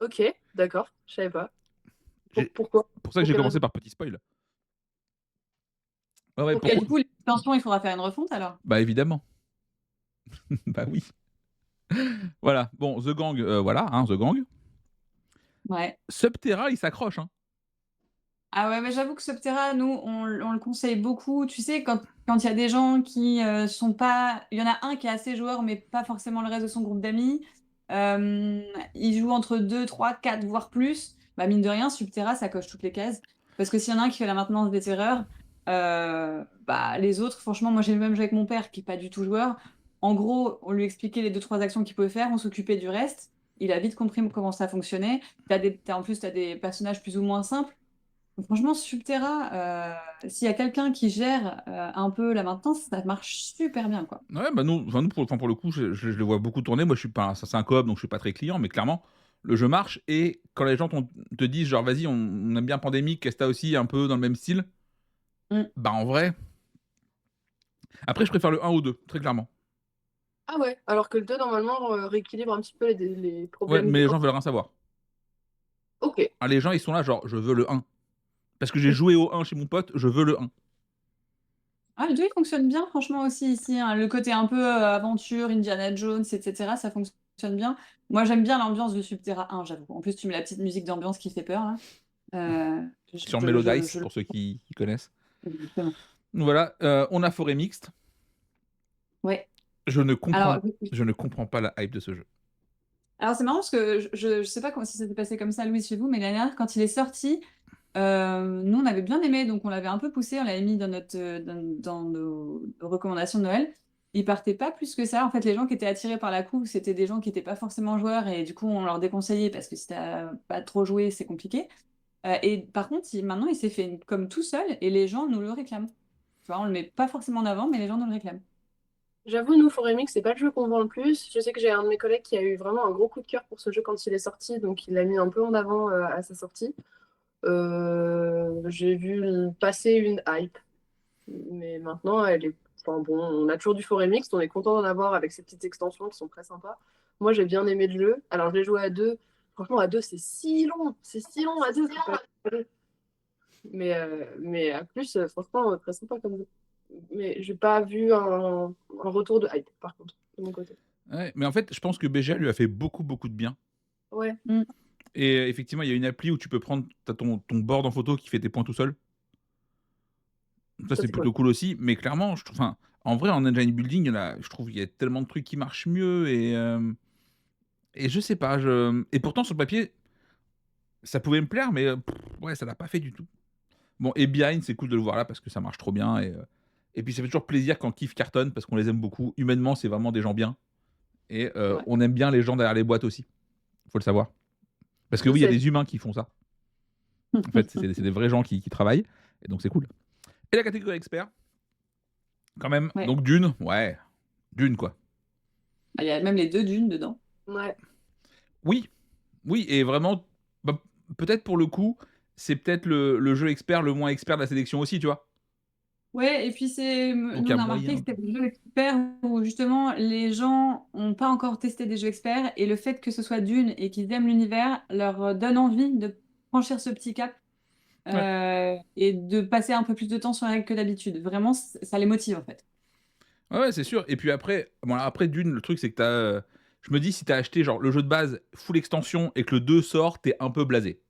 Ok, d'accord, je savais pas. J'ai- Pourquoi? Pour ça que Pour j'ai quelle commencé raison? par petit spoil. Ouais, ouais, Ok. Et pourquoi? du coup, l'extension, il faudra faire une refonte alors? Bah évidemment. Bah oui. Voilà. Bon, The Gang, voilà, hein, The Gang. Ouais. Subterra, il s'accroche, hein. Ah ouais, mais j'avoue que Subterra, nous, on le conseille beaucoup. Tu sais, quand il y a des gens qui sont pas. Il y en a un qui est assez joueur, mais pas forcément le reste de son groupe d'amis. Il joue entre 2, 3, 4, voire plus. Bah, mine de rien, Subterra, ça coche toutes les cases. Parce que s'il y en a un qui fait la maintenance des terreurs, bah, les autres, franchement, moi j'ai le même jeu avec mon père qui est pas du tout joueur. En gros, on lui expliquait les 2, 3 actions qu'il pouvait faire, on s'occupait du reste. Il a vite compris comment ça fonctionnait. En plus, tu as des personnages plus ou moins simples. Franchement, Subterra, s'il y a quelqu'un qui gère un peu la maintenance, ça marche super bien, quoi. Ouais, bah nous, pour le coup, je le vois beaucoup tourner. Moi, je suis pas, ça c'est un coop, donc je suis pas très client, mais clairement, le jeu marche. Et quand les gens te disent, genre, vas-y, on aime bien Pandémique, Kesta aussi, un peu dans le même style, Mm. bah en vrai. Après, je préfère le 1 au 2, très clairement. Ah ouais, alors que le 2, normalement, rééquilibre un petit peu les Ouais, problèmes mais du les 1. gens veulent rien savoir. Ok. Ah, les gens, ils sont là, genre, je veux le 1. Parce que j'ai joué au 1 chez mon pote, je veux le 1. Ah, le 2, il fonctionne bien, franchement, aussi ici, hein. Le côté un peu aventure, Indiana Jones, etc., ça fonctionne bien. Moi, j'aime bien l'ambiance de Subterra 1, j'avoue. En plus, tu mets la petite musique d'ambiance qui fait peur, là. Euh, Sur Melodice, je le pour ceux qui connaissent. Exactement. Voilà, on a Forêt Mixte. Ouais. Je ne Alors, comprends, je ne comprends pas la hype de ce jeu. c'est marrant parce que je sais pas si ça s'est passé comme ça, Louis, chez vous, mais l'année dernière, quand il est sorti, nous, on avait bien aimé, donc on l'avait un peu poussé, on l'avait mis dans nos recommandations de Noël. Il partait pas plus que ça. En fait, les gens qui étaient attirés par la couve, c'était des gens qui n'étaient pas forcément joueurs et du coup, on leur déconseillait parce que si t'as pas trop joué, c'est compliqué. Et par contre, maintenant, il s'est fait comme tout seul et les gens nous le réclament. Tu vois, on le met pas forcément en avant, mais les gens nous le réclament. J'avoue, nous, Foremix, c'est pas le jeu qu'on vend le plus. Je sais que j'ai un de mes collègues qui a eu vraiment un gros coup de cœur pour ce jeu quand il est sorti, donc il l'a mis un peu en avant à sa sortie. J'ai vu passer une hype, mais maintenant, elle est. Enfin bon, on a toujours du Foremix, on est content d'en avoir avec ces petites extensions qui sont très sympas. Moi, j'ai bien aimé le jeu. Alors, je l'ai joué à deux. Franchement, à deux, c'est si long à deux. Mais à plus, franchement, très sympa comme jeu. Mais j'ai pas vu un retour de hype, par contre, de mon côté. Ouais, mais en fait, je pense que BGA lui a fait beaucoup, beaucoup de bien. Ouais. Mm. Et effectivement, il y a une appli où tu peux prendre t'as ton board en photo qui fait tes points tout seul. Ça, Ça, c'est c'est cool. plutôt cool aussi. Mais clairement, enfin, en vrai, en engine building, je trouve qu'il y a tellement de trucs qui marchent mieux. Et je sais pas. Et pourtant, sur le papier, ça pouvait me plaire, mais ouais, ça l'a pas fait du tout. Bon, et Behind, c'est cool de le voir là parce que ça marche trop bien. Et puis, ça fait toujours plaisir quand Kif cartonne parce qu'on les aime beaucoup. Humainement, c'est vraiment des gens bien. Et Ouais. on aime bien les gens derrière les boîtes aussi. Faut le savoir. Parce que Je oui, il y a sais. des humains qui font ça. En fait, c'est des vrais gens qui travaillent. Et donc, c'est cool. Et la catégorie expert, quand même. Ouais. Donc, Dune, ouais. Dune, quoi. Il y a même les 2 dunes dedans. Ouais. Oui, oui, et vraiment, bah, peut-être pour le coup, c'est peut-être le jeu expert le moins expert de la sélection aussi, tu vois. Ouais, et puis Donc, nous il y a on a remarqué que moyen. c'était des jeux experts où justement les gens n'ont pas encore testé des jeux experts et le fait que ce soit Dune et qu'ils aiment l'univers leur donne envie de franchir ce petit cap Ouais. et de passer un peu plus de temps sur la règle que d'habitude. Vraiment, ça les motive en fait. Ouais, ouais, c'est sûr. Et puis après, voilà, après Dune, le truc, c'est que je me dis, si t'as acheté genre le jeu de base full extension et que le 2 sort, t'es un peu blasé.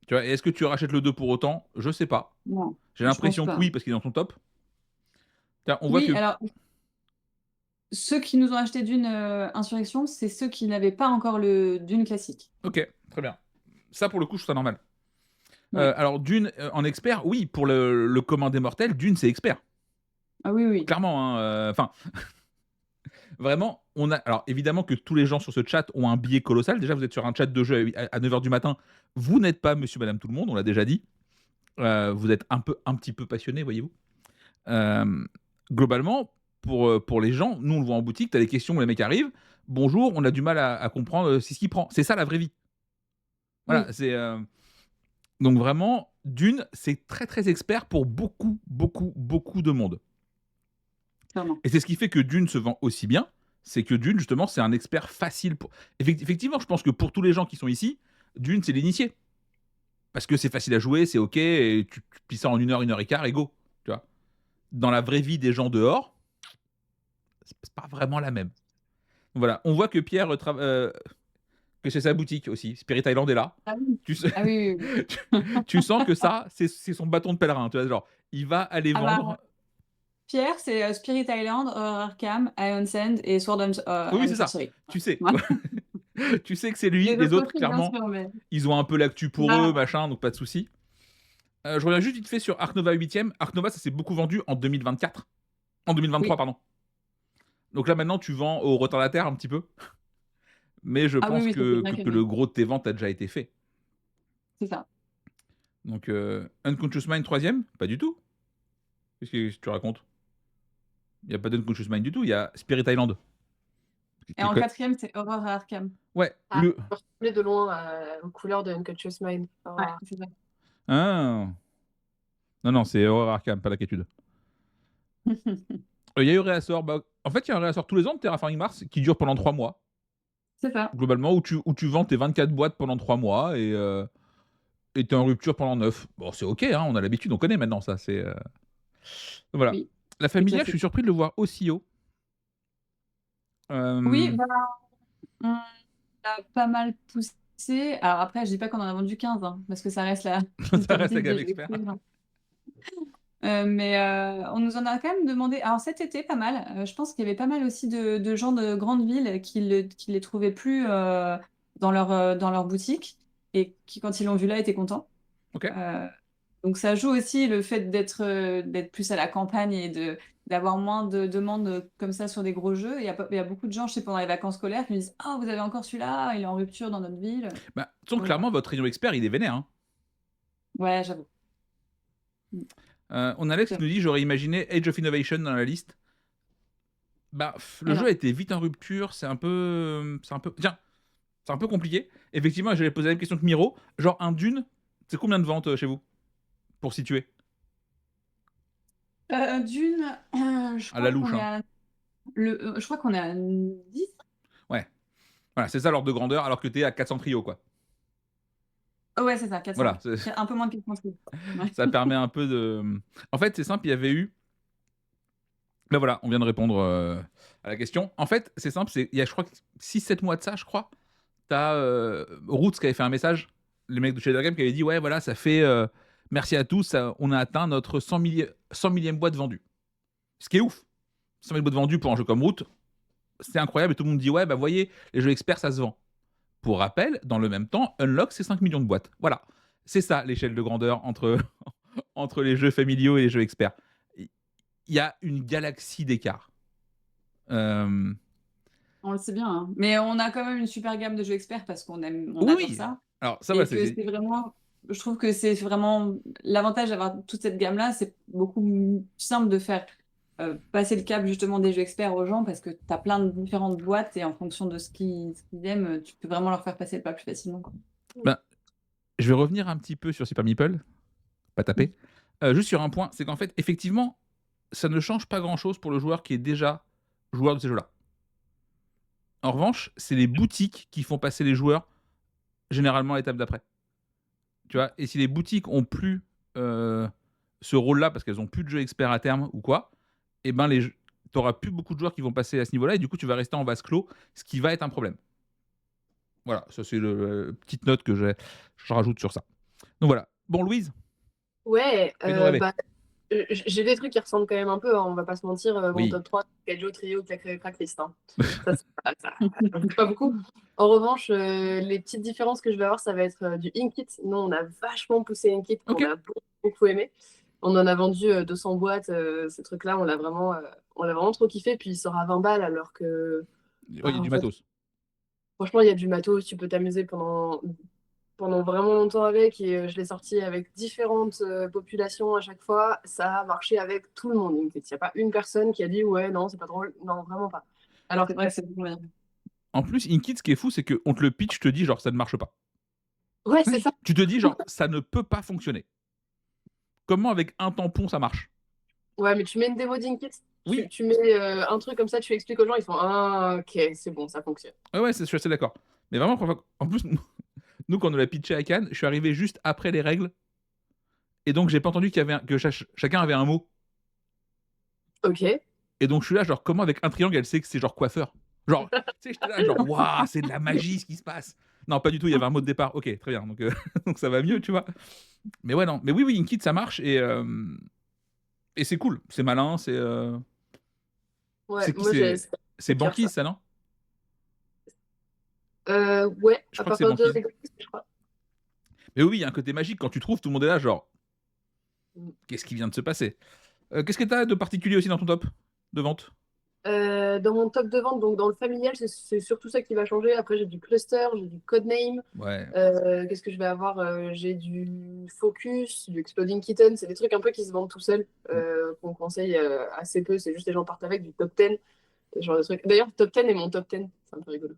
Tu vois, et est-ce que tu rachètes le 2 pour autant? Je sais pas. Non, J'ai je pense l'impression que pas. oui, parce qu'il est dans ton top. Tiens, on voit Oui, que. alors ceux qui nous ont acheté Dune Insurrection, c'est ceux qui n'avaient pas encore le Dune classique. Ok, très bien. Ça, pour le coup, je trouve ça normal. Ouais. Alors, Dune en expert, oui, pour le commun des mortels, Dune, c'est expert. Ah oui, oui. Clairement, hein. Enfin, vraiment, on a. Alors, évidemment que tous les gens sur ce chat ont un biais colossal. Déjà, vous êtes sur un chat de jeu à 9h du matin. Vous n'êtes pas monsieur, madame, tout le monde, on l'a déjà dit. Vous êtes un petit peu passionné, voyez-vous. Euh, Globalement, pour les gens, nous, on le voit en boutique, tu as des questions où les mecs arrivent. Bonjour, on a du mal à comprendre c'est ce qu'il prend. C'est ça la vraie vie. Voilà, Oui, c'est. Donc, vraiment, Dune, c'est très, très expert pour beaucoup, beaucoup, beaucoup de monde. clairement. Et c'est ce qui fait que Dune se vend aussi bien. C'est que Dune, justement, c'est un expert facile. Effectivement, je pense que pour tous les gens qui sont ici, Dune, c'est l'initié. Parce que c'est facile à jouer, c'est ok, et tu plies ça en 1 heure et quart, et go. Tu vois. Dans la vraie vie des gens dehors, c'est pas vraiment la même. Voilà, on voit que Pierre, que c'est sa boutique aussi. Spirit Island est là. Ah oui, Tu, sais- ah oui, oui, oui. tu sens que ça, c'est son bâton de pèlerin. Tu vois, genre, il va aller Ah bah, vendre. Pierre, c'est Spirit Island, Horror Arkham, Iron Sand et Sword Oui, and c'est ça. Sorcery. Tu sais. Ouais. Tu sais que c'est lui. Les Les autres autres, aussi, bien clairement, sûr, mais ils ont un peu l'actu pour eux, là, machin, donc pas de souci. Je reviens juste vite fait sur Ark Nova 8ème. Ark Nova, ça s'est beaucoup vendu en 2024. En 2023, oui. pardon. Donc là, maintenant, tu vends au retardataire un petit peu. Mais je Ah oui, pense oui, ça c'est bien que le connu. gros de tes ventes a déjà été fait. C'est ça. Donc, Unconscious Mind 3ème, pas du tout. Qu'est-ce que tu racontes? Il n'y a pas d'Unconscious Mind du tout, il y a Spirit Island. Et en quatrième, c'est Horror Arkham. Ouais, Ah, je ressemblais de loin aux couleurs de Unconscious Mind. Ouais, Ah. c'est ça. Ah. Non, non, c'est Horror Arkham, pas la quêtude. Il y a eu réassort. En fait, il y a un réassort tous les ans de Terraforming Mars qui dure pendant 3 mois. C'est ça. Globalement, où tu vends tes 24 boîtes pendant 3 mois et t'es en rupture pendant 9. Bon, c'est ok, hein, on a l'habitude, on connaît maintenant ça. Voilà. Oui, La c'est Familia, je suis classique. surpris de le voir aussi haut. Oui, Euh, bah, on a pas mal poussé. Alors après, je dis pas qu'on en a vendu 15, hein, parce que ça reste le ça top reste la 10 gamme des jeux expert. experts. Mais on nous en a quand même demandé. Alors cet été, pas mal. Je pense qu'il y avait pas mal aussi de gens de grandes villes qui les trouvaient plus dans leur boutique et qui, quand ils l'ont vu là, étaient contents. Ok. Euh, donc ça joue aussi le fait d'être plus à la campagne et d'avoir moins de demandes comme ça sur des gros jeux. Il y a beaucoup de gens, je sais, pendant les vacances scolaires qui me disent: «Ah, vous avez encore celui-là, il est en rupture dans notre ville.» Bah, de toute façon, Donc voilà. clairement, votre rayon expert, il est vénère. Hein. Ouais, j'avoue. On a Alex qui nous dit j'aurais imaginé Age of Innovation dans la liste. Bah, le Et jeu non. a été vite en rupture, tiens, c'est un peu compliqué. Effectivement, j'allais poser la même question que Miro. Genre, un Dune, c'est combien de ventes chez vous? Pour situer. Dune, À la louche, hein. je crois qu'on est à 10. Ouais. Voilà, c'est ça l'ordre de grandeur, alors que t'es à 400 trios, quoi. Oh ouais, c'est ça, 400. Voilà, Un peu moins de 400. Ouais. ça permet un peu de. En fait, c'est simple, il y avait eu. Ben voilà, on vient de répondre à la question. En fait, c'est simple, il y a, je crois, 6-7 mois de ça, je crois. t'as Roots qui avait fait un message, les mecs de chez Game qui avaient dit ouais voilà ça fait merci à tous, on a atteint notre 100 millième boîte vendue. Ce qui est ouf. 100 000 boîtes vendues pour un jeu comme Root, c'est incroyable et tout le monde dit ouais bah voyez les jeux experts ça se vend. Pour rappel, dans le même temps, Unlock c'est 5 millions de boîtes. Voilà, c'est ça l'échelle de grandeur entre entre les jeux familiaux et les jeux experts. Il y a une galaxie d'écart. On le sait bien, hein. Mais on a quand même une super gamme de jeux experts parce qu'on Oui, adore ça. alors ça Et va, que c'est vraiment, je trouve que c'est vraiment l'avantage d'avoir toute cette gamme-là, c'est beaucoup plus simple de faire passer le cap justement des jeux experts aux gens parce que tu as plein de différentes boîtes et en fonction de ce qu'ils aiment, tu peux vraiment leur faire passer le pas plus facilement, quoi. Ben, je vais revenir un petit peu sur Super Meeple, pas taper. Juste sur un point, c'est qu'en fait, effectivement, ça ne change pas grand-chose pour le joueur qui est déjà joueur de ces jeux-là. En revanche, c'est les boutiques qui font passer les joueurs généralement à l'étape d'après. Tu vois, et si les boutiques ont plus ce rôle-là parce qu'elles ont plus de jeux experts à terme ou quoi, et ben t'auras plus beaucoup de joueurs qui vont passer à ce niveau-là et du coup tu vas rester en vase clos, ce qui va être un problème. Voilà, ça c'est la petite note que je rajoute sur ça. Donc voilà. Bon, Louise, Ouais, fais-nous rêver. j'ai des trucs qui ressemblent quand même un peu, hein, on va pas se mentir. Mon Oui. top 3, c'est Kaiju Trio, Crackfist. Hein. Ça bouge pas beaucoup. En revanche, les petites différences que je vais avoir, ça va être du Inkit. Nous, on a vachement poussé Inkit, qu'on Ok. a beaucoup aimé. On en a vendu 200 boîtes, ces trucs-là, on l'a vraiment trop kiffé. Puis il sort à 20 balles, alors que, Il y a en du fait, matos. franchement, il y a du matos, tu peux t'amuser pendant vraiment longtemps avec, et je l'ai sorti avec différentes populations à chaque fois. Ça a marché avec tout le monde. Il n'y a pas une personne qui a dit ouais, non, c'est pas drôle. Non, vraiment pas. Alors C'est vrai que c'est bon, bien. En plus, Inkit, ce qui est fou, c'est qu'on te le pitch, te dit genre ça ne marche pas. ouais, c'est ça. Tu te dis genre ça ne peut pas fonctionner. Comment avec un tampon ça marche? Ouais, mais tu mets une démo d'Inkit, Oui. tu mets un truc comme ça, tu expliques aux gens, ils font ah, ok, c'est bon, ça fonctionne. Ouais, je suis assez d'accord. Mais vraiment, en plus, nous, quand on l'a pitché à Cannes, je suis arrivé juste après les règles. Et donc, j'ai pas entendu que chacun avait un mot. Ok. Et donc, je suis là, genre, comment avec un triangle, elle sait que c'est genre coiffeur? Genre, tu sais, j'étais là, genre, waouh, c'est de la magie ce qui se passe. Non, pas du tout, il y avait un mot de départ. Ok, très bien. Donc, donc ça va mieux, tu vois. Mais ouais, non. Mais oui, Inkit, ça marche. Et c'est cool. C'est malin. Ouais, C'est qui moi j'ai. c'est Banquise, ça, non? Ouais, Je à crois que c'est partir de Banquise. je crois. Mais oui, il y a un côté magique. Quand tu trouves, tout le monde est là, genre, Mm. qu'est-ce qui vient de se passer? Qu'est-ce que t'as de particulier aussi dans ton top de vente? Dans mon top de vente, donc dans le familial, c'est surtout ça qui va changer. Après, j'ai du cluster, j'ai du codename. Ouais. Qu'est-ce que je vais avoir? J'ai du Focus, du Exploding Kitten. C'est des trucs un peu qui se vendent tout seuls, qu'on conseille assez peu. C'est juste les gens partent avec du top 10, ce genre de trucs. D'ailleurs, top 10 est mon top 10. C'est un peu rigolo.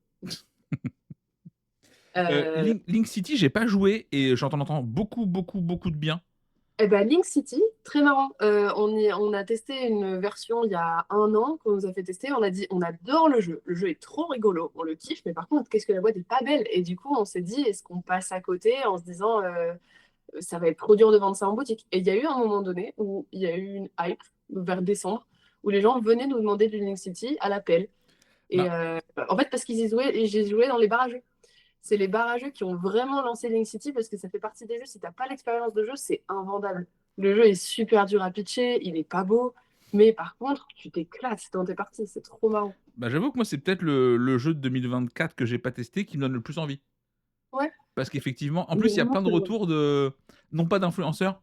Euh, Link City, j'ai pas joué et j'entends beaucoup, beaucoup, beaucoup de bien. Eh ben, Link City, très marrant. On a testé une version il y a 1 an qu'on nous a fait tester. On a dit, on adore le jeu. Le jeu est trop rigolo. On le kiffe, mais par contre, qu'est-ce que la boîte est pas belle. Et du coup, on s'est dit, est-ce qu'on passe à côté en se disant, ça va être trop dur de vendre ça en boutique. Et il y a eu un moment donné où il y a eu une hype vers décembre où les gens venaient nous demander du Link City à l'appel. Et Bah, en fait, parce qu'ils y jouaient, et j'ai joué dans les barrages. C'est les barrageux qui ont vraiment lancé Link City parce que ça fait partie des jeux. Si t'as pas l'expérience de jeu, c'est invendable. Le jeu est super dur à pitcher, il est pas beau, mais par contre, tu t'éclates dans tes parties, c'est trop marrant. j'avoue que moi, c'est peut-être le jeu de 2024 que j'ai pas testé qui me donne le plus envie. Ouais, Parce qu'effectivement, en Il est plus, il y a vraiment plein de très bon. retours non pas d'influenceurs,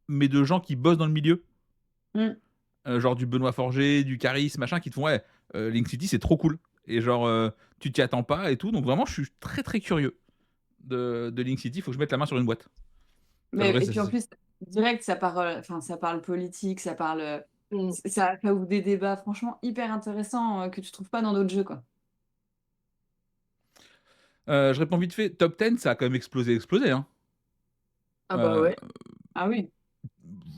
mais de gens qui bossent dans le milieu. Mm. Genre du Benoît Forger, du Caris, machin, qui te font, ouais, Link City, c'est trop cool. Et genre, tu t'y attends pas et tout. Donc vraiment, je suis très, très curieux de Link City. Faut que je mette la main sur une boîte. Ça devrait, Et puis en plus, direct, ça parle politique, mm. ça ouvre des débats franchement hyper intéressants que tu trouves pas dans d'autres jeux, quoi. je réponds vite fait. Top 10, ça a quand même explosé. Hein. Ah bah Euh, ouais. Ah oui.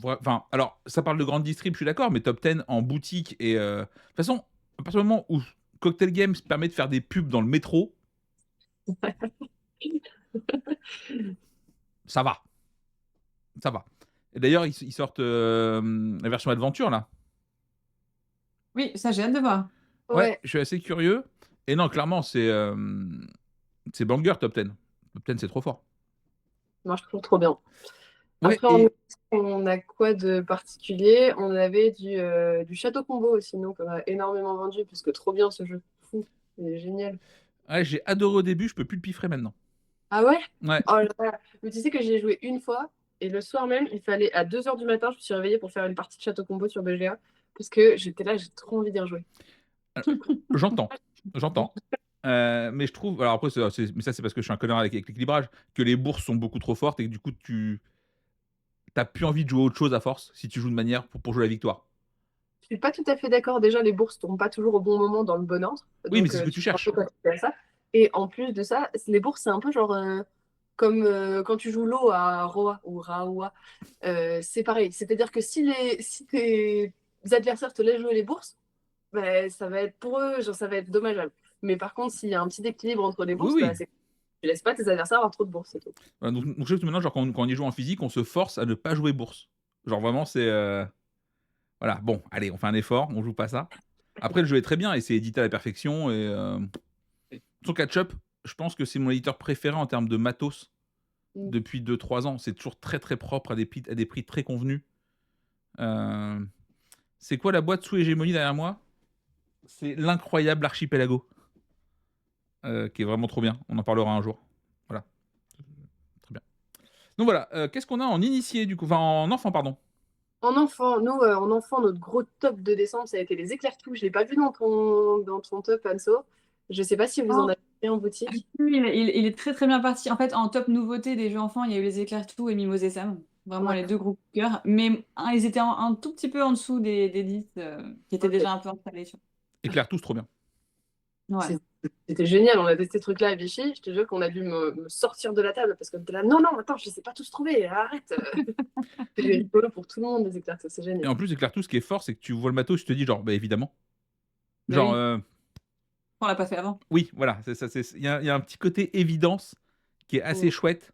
Enfin, alors, ça parle de grande distrib, je suis d'accord, mais top 10 en boutique et. De toute façon, à partir du moment où Cocktail Games permet de faire des pubs dans le métro, ça va. Ça va. Et d'ailleurs, ils sortent la version Adventure, là. Oui, ça j'ai hâte de voir. Ouais, Ouais. je suis assez curieux. Et non, clairement, c'est. C'est banger top 10. Top 10, c'est trop fort. Moi, je trouve trop bien. Ouais, Après, en et musique, on a quoi de particulier? On avait du Château Combo aussi, nous, qu'on a énormément vendu, parce que trop bien ce jeu. Fou, il est génial. ouais, j'ai adoré au début, je peux plus le piffrer maintenant. Ah ouais? Ouais. Oh là là. Mais tu sais que j'y ai joué une fois, et le soir même, il fallait à 2h du matin, je me suis réveillée pour faire une partie de Château Combo sur BGA, parce que j'étais là, j'ai trop envie d'y rejouer. J'entends, j'entends. Mais je trouve, alors après, mais ça c'est parce que je suis un connard avec l'équilibrage, que les bourses sont beaucoup trop fortes et que du coup tu t'as plus envie de jouer autre chose à force si tu joues de manière pour jouer la victoire. Je suis pas tout à fait d'accord. Déjà, les bourses tombent pas toujours au bon moment dans le bon ordre. Oui, mais Donc, c'est ce que tu tu fais un peu cherches. quand à ça. Et en plus de ça, les bourses, c'est un peu genre comme quand tu joues l'eau à Roa ou Raoua. C'est pareil. C'est-à-dire que si tes adversaires te laissent jouer les bourses, ben, ça va être pour eux, genre, ça va être dommageable. Mais par contre, s'il y a un petit équilibre entre les Oui, bourses, bah, oui. tu laisses pas tes adversaires avoir trop de bourses, c'est tout. Voilà, donc je sais que maintenant, genre, quand on y joue en physique, on se force à ne pas jouer bourse. Genre vraiment, c'est voilà, bon, allez, on fait un effort, on joue pas ça. Après, le jeu est très bien et c'est édité à la perfection. Et son catch-up, je pense que c'est mon éditeur préféré en termes de matos Mm. depuis 2-3 ans. C'est toujours très très propre à des prix très convenus. Euh, C'est quoi la boîte sous hégémonie derrière moi? C'est l'incroyable Archipelago, qui est vraiment trop bien. On en parlera un jour. Voilà, très bien. Donc voilà, qu'est-ce qu'on a en initié du coup? Enfin, en enfant, pardon. En enfant, notre gros top de décembre, ça a été les éclairs tout. Je l'ai pas vu dans ton top, Anso. Je sais pas si vous en Oh, avez fait en boutique. oui, il est très très bien parti. En fait, en top nouveauté des jeux enfants, il y a eu les Éclairs Tout et Mimos et Sam. Vraiment Ouais, les deux groupes de cœur. Mais ils étaient un tout petit peu en dessous des 10 qui étaient ok. déjà un peu installés. Éclair tous, trop bien. Ouais. C'est- C'était génial. On a testé ce truc-là à Vichy. Je te jure qu'on a dû me sortir de la table parce qu'on était là. Non, non, attends, je sais pas tous trouver. Arrête. C'est rigolo pour tout le monde, les éclairs tout. C'est Et génial. en plus, Éclair tous, ce qui est fort, c'est que tu vois le matos, tu te dis genre, bah évidemment. Bah Genre, oui, on l'a pas fait avant. oui, voilà, il y a un petit côté évidence qui est assez Mm. chouette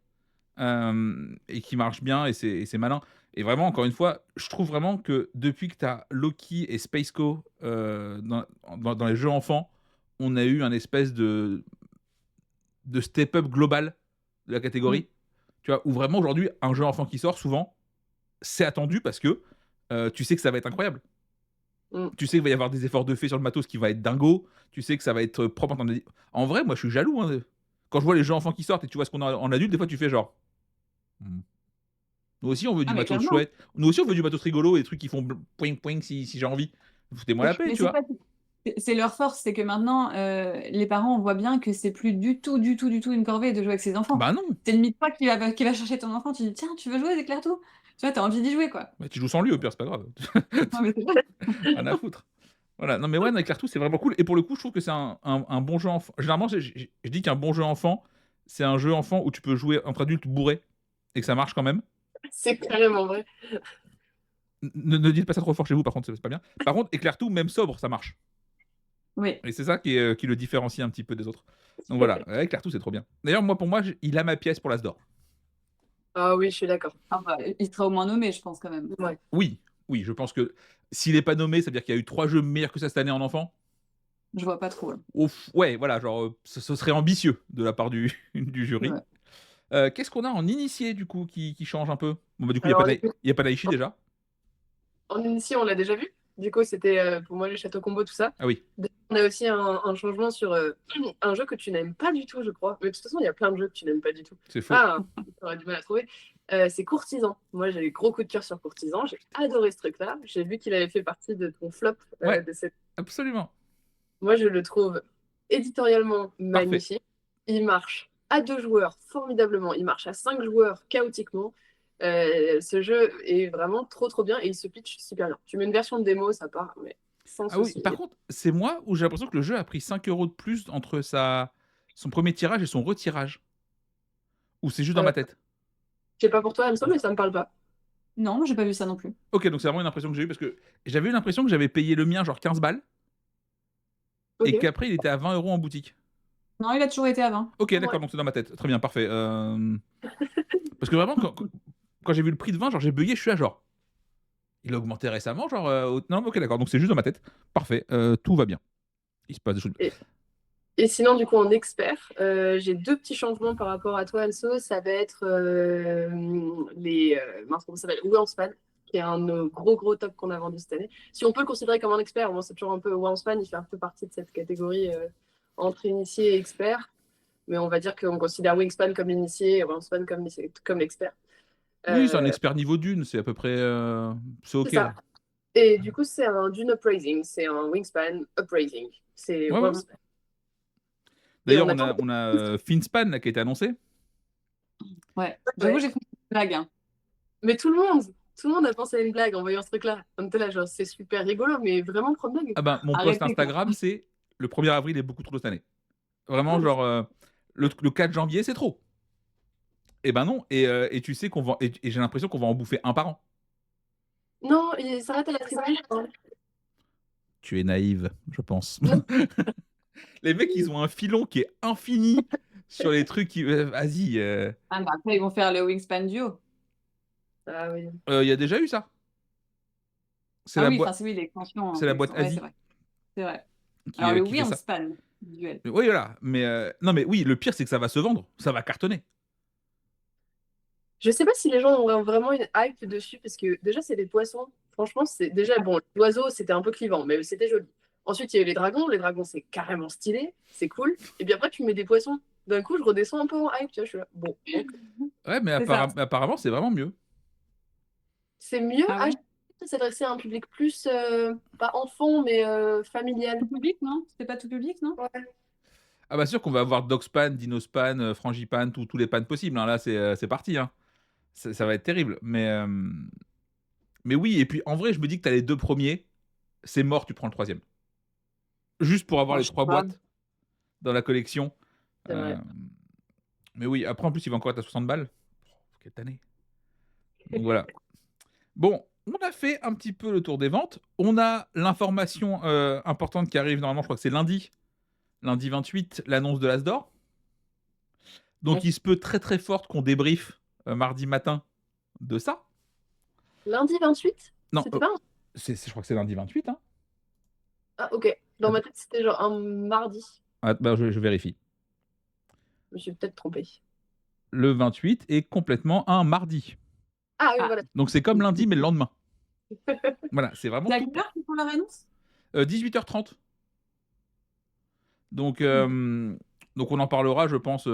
et qui marche bien et c'est malin. Et vraiment, encore une fois, je trouve vraiment que depuis que tu as Loki et Spaceco dans les jeux enfants, on a eu un espèce de step-up global de la Mm. catégorie. Tu vois, où vraiment aujourd'hui, un jeu enfant qui sort, souvent, c'est attendu parce que tu sais que ça va être incroyable. Mm. Tu sais qu'il va y avoir des efforts de fait sur le matos qui va être dingo. Tu sais que ça va être propre. En vrai, moi, je suis jaloux. Hein. Quand je vois les jeux enfants qui sortent et tu vois ce qu'on a en adulte, des fois, tu fais genre. Hmm. Nous aussi, on veut du Ah mais matos clairement. chouette. Nous aussi, on veut du matos rigolo et des trucs qui font poing poing si j'ai envie. Foutez-moi la paix, Mais tu c'est vois. pas... C'est leur force, c'est que maintenant, les parents, on voit bien que c'est plus du tout, du tout, du tout une corvée de jouer avec ses enfants. Bah non. C'est limite toi qui va chercher ton enfant, tu dis, tiens, tu veux jouer, éclaire tout? Tu vois, t'as envie d'y jouer, quoi. Bah, tu joues sans lui, au pire, c'est pas grave. Non, mais c'est ça. Rien à foutre. Voilà. Non, mais ouais, avec tout, c'est vraiment cool. Et pour le coup, je trouve que c'est un bon jeu enfant. Généralement, je dis qu'un bon jeu enfant, c'est un jeu enfant où tu peux jouer entre adultes bourrés et que ça marche quand même. C'est carrément vrai. Ne dites pas ça trop fort chez vous, par contre, c'est pas bien. Par contre, éclair tout, même sobre, ça marche. Oui. Et c'est ça qui le différencie un petit peu des autres. Donc voilà, éclair tout, c'est trop bien. D'ailleurs, moi, pour moi, il a ma pièce pour l'As d'or. Ah oui, je suis d'accord. Ah bah, il sera au moins nommé, je pense, quand même. Ouais. Oui, oui, je pense que s'il n'est pas nommé, ça veut dire qu'il y a eu 3 jeux meilleurs que ça cette année en enfant. Je vois pas trop, là. Ouf, ouais, voilà, genre, ce serait ambitieux de la part du, du jury. Ouais. Qu'est-ce qu'on a en initié, du coup, qui change un peu? Bon, bah, du coup, il Alors, n'y a pas Naishi déjà. en initié, on l'a déjà vu. Du coup, c'était pour moi le château combo, tout ça. Ah oui, On a aussi un changement sur un jeu que tu n'aimes pas du tout, je crois. Mais de toute façon, il y a plein de jeux que tu n'aimes pas du tout. c'est faux. Ah, tu auras du mal à trouver. C'est Courtisan. Moi, j'ai gros coup de cœur sur Courtisan. J'ai adoré ce truc-là. J'ai vu qu'il avait fait partie de ton flop Ouais, de cette. absolument. Moi, je le trouve éditorialement Parfait. magnifique. Il marche à 2 joueurs formidablement. Il marche à 5 joueurs chaotiquement. Ce jeu est vraiment trop trop bien et il se pitch super bien. Tu mets une version de démo, ça part, mais sans Ah oui, souci. par contre, c'est moi où j'ai l'impression que le jeu a pris 5 euros de plus entre son premier tirage et son retirage. Ou c'est juste dans Euh, ma tête. je sais pas pour toi, Amso, mais ça me parle pas. Non, moi, j'ai pas vu ça non plus. Ok, donc c'est vraiment une impression que j'ai eue parce que j'avais eu l'impression que j'avais payé le mien genre 15 balles et Ok. qu'après il était à 20 euros en boutique. Non, il a toujours été à 20. Ok, Ouais. d'accord, donc c'est dans ma tête. Très bien, parfait. Parce que vraiment, quand j'ai vu le prix de 20, genre j'ai bugué, je suis là genre. Il a augmenté récemment, genre. Non, ok, d'accord, donc c'est juste dans ma tête. Parfait, tout va bien. Il se passe des choses. Et Et sinon, du coup, en expert, j'ai 2 petits changements par rapport à toi, Anso. Ça va être mince, comment ça s'appelle? Wingspan, qui est un de nos gros tops qu'on a vendu cette année. Si on peut le considérer comme un expert, bon, c'est toujours un peu Wingspan, il fait un peu partie de cette catégorie entre initié et expert. Mais on va dire qu'on considère Wingspan comme l'initié et Wingspan comme l'expert. Oui, c'est un Euh, expert niveau d'une, c'est à peu près. C'est c'est ok. ça. Et du coup, c'est un dune appraising, c'est un Wingspan appraising. C'est Ouais, ouais. Wingspan. Et D'ailleurs, on attend. on a Finspan là, qui a été annoncé. Ouais, j'avoue, Ouais. j'ai fait une blague. Hein. Mais tout le monde a pensé à une blague en voyant ce truc-là. On était là, genre, c'est super rigolo, mais vraiment trop de blague. Ah ben, mon post Arrêtez, quoi. Instagram, c'est le 1er avril est beaucoup trop cette année. Vraiment, genre, le 4 janvier, c'est trop. Et ben non, et tu sais qu'on va. Et j'ai l'impression qu'on va en bouffer un par an. Non, il s'arrête à la tribune. Tu es naïve, je pense. Les mecs, ils ont un filon qui est infini sur les trucs qui. Vas-y. Ah, bah, après, ils vont faire le Wingspan Duo. Ah oui. Il y a déjà eu ça. C'est Ah la oui, boîte. enfin, c'est oui, l'extension. C'est la boîte Ouais, c'est Asie vrai. C'est vrai. Alors, le qui fait ça. Wingspan Duel. Oui, voilà. Mais non, mais oui, le pire, c'est que ça va se vendre. Ça va cartonner. Je sais pas si les gens ont vraiment une hype dessus, parce que déjà, c'est des poissons. Franchement, c'est déjà, bon, l'oiseau, c'était un peu clivant, mais c'était joli. Ensuite, il y a eu les dragons. Les dragons, c'est carrément stylé, c'est cool. Et puis après, tu mets des poissons. D'un coup, je redescends un peu en hype, tu vois, je suis là. Bon, donc, Ouais, mais C'est ça. apparemment, c'est vraiment mieux. c'est mieux Ah à ouais? s'adresser à un public plus, pas enfant, mais familial. Tout public, non? C'était pas tout public, non? Ouais. Ah bah sûr qu'on va avoir Dogspan, Dinospan, Frangipan, tous les pannes possibles. Hein. Là, c'est parti. Hein. Ça va être terrible. Mais oui, et puis en vrai, je me dis que t'as les 2 premiers. C'est mort, tu prends le 3e. Juste pour avoir Moi, les je sais 3 pas. boîtes dans la collection. C'est Euh, vrai. mais oui, après, en plus, il va encore être à 60 balles. Oh, quelle année. Donc voilà. Bon, on a fait un petit peu le tour des ventes. On a l'information importante qui arrive normalement, je crois que c'est lundi 28, l'annonce de l'Asdor. Donc Ouais. il se peut très fort qu'on débriefe mardi matin de ça. Lundi 28? Non, C'était pas un... je crois que c'est lundi 28. Hein. Ah, ok. Dans ma Attends. tête, c'était genre un mardi. Ah, bah, je vérifie. Je me suis peut-être trompée. Le 28 est complètement un mardi. Ah oui, Ah, voilà. Donc c'est comme lundi, mais le lendemain. Voilà, c'est vraiment c'est à tout. quelle heure qu'ils font leur annonce? 18h30. Donc on en parlera, je pense,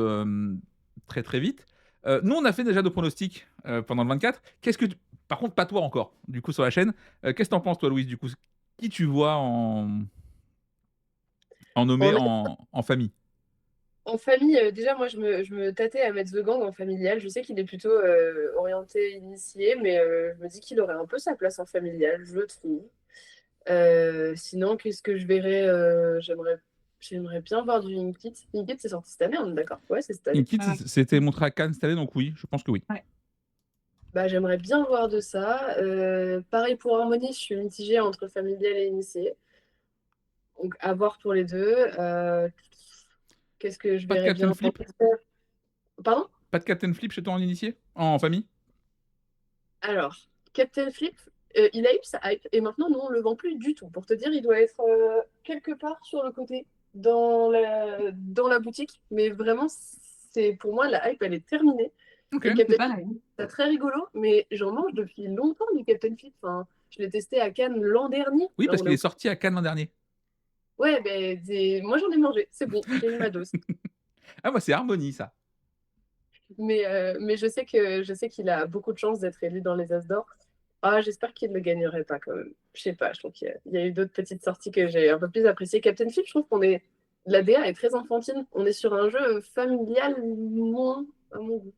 très vite. Nous, on a fait déjà 2 pronostics pendant le 24. Par contre, pas toi encore, du coup, sur la chaîne. Qu'est-ce que t'en penses, toi, Louise, du coup? Qui tu vois en nommé En, en famille? en famille, déjà, moi, je me tâtais à mettre The Gang en familial. Je sais qu'il est plutôt orienté initié, mais je me dis qu'il aurait un peu sa place en familial, je trouve. Sinon, qu'est-ce que je verrais j'aimerais bien voir du Inkit. Inkit, c'est sorti cette année, on est d'accord? Ouais, c'est cette année. Inkit, Ouais. c'était montré à Cannes cette année, donc oui, je pense que oui. Ouais. Bah, j'aimerais bien voir de ça. Pareil pour Harmonie, je suis mitigée entre familial et initié. Donc, à voir pour les deux. Qu'est-ce que je Pas de verrais Captain bien? Flip? Pardon? Pas de Captain Flip chez toi en initié? En famille? Alors, Captain Flip, il a eu sa hype et maintenant, nous, on le vend plus du tout. Pour te dire, il doit être quelque part sur le côté dans la boutique. Mais vraiment, c'est pour moi, la hype, elle est terminée. Ok. Et le C'est Captain pareil. Flip, c'est très rigolo, mais j'en mange depuis longtemps du Captain Flip. Enfin, je l'ai testé à Cannes l'an dernier. Oui, Là, parce qu'il est sorti à Cannes l'an dernier. Ouais, ben, moi, j'en ai mangé. C'est bon, j'ai eu ma dose. Ah, moi, c'est Harmonie, ça. Mais je sais qu'il a beaucoup de chances d'être élu dans les As d'or. Ah, j'espère qu'il ne le gagnerait pas quand même. Je sais pas, je trouve il y a eu d'autres petites sorties que j'ai un peu plus appréciées. Captain Flip, je trouve qu'on est. La DA est très enfantine. On est sur un jeu familial moins à mon goût.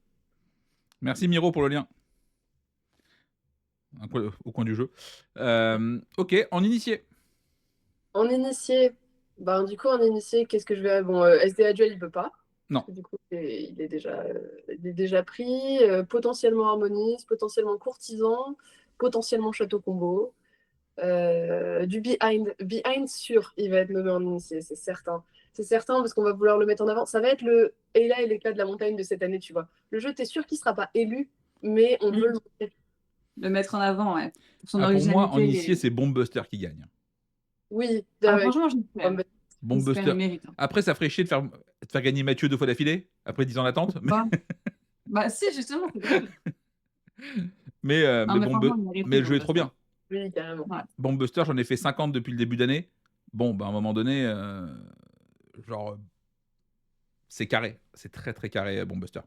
Merci Miro pour le lien. Au coin du jeu. Ok, en initié. En initié, ben, du coup, en initié, qu'est-ce que je verrais? Bon, SDA Duel, il peut pas. Non. Parce que du coup, il est déjà pris. Potentiellement Harmonise, potentiellement Courtisan, potentiellement Château Combo. Du Behind. Behind sûr, il va être nommé en initié, c'est certain. C'est certain parce qu'on va vouloir le mettre en avant. Ça va être le Ella et l'éclat de la montagne de cette année, tu vois. Le jeu, t'es sûr qu'il sera pas élu, mais on veut le montrer. Le mettre en avant, ouais. Pour son Ah, pour moi, en originalité. initié, c'est Bombbuster qui gagne. Oui, Ah, franchement, je Bomb- Bomb J'espère, Buster. il mérite. Hein. Après, ça ferait chier de faire gagner Mathieu 2 fois d'affilée, après 10 ans d'attente. Bah, si, justement, c'est cool. Mais Non, mais Bomb franchement, il mérite mais le Bomb jeu est trop Buster. bien. Oui, carrément. Ouais. Bomb Buster, j'en ai fait 50 depuis le début d'année. Bon, bah, à un moment donné, genre, c'est carré. C'est très très carré, Bomb Buster.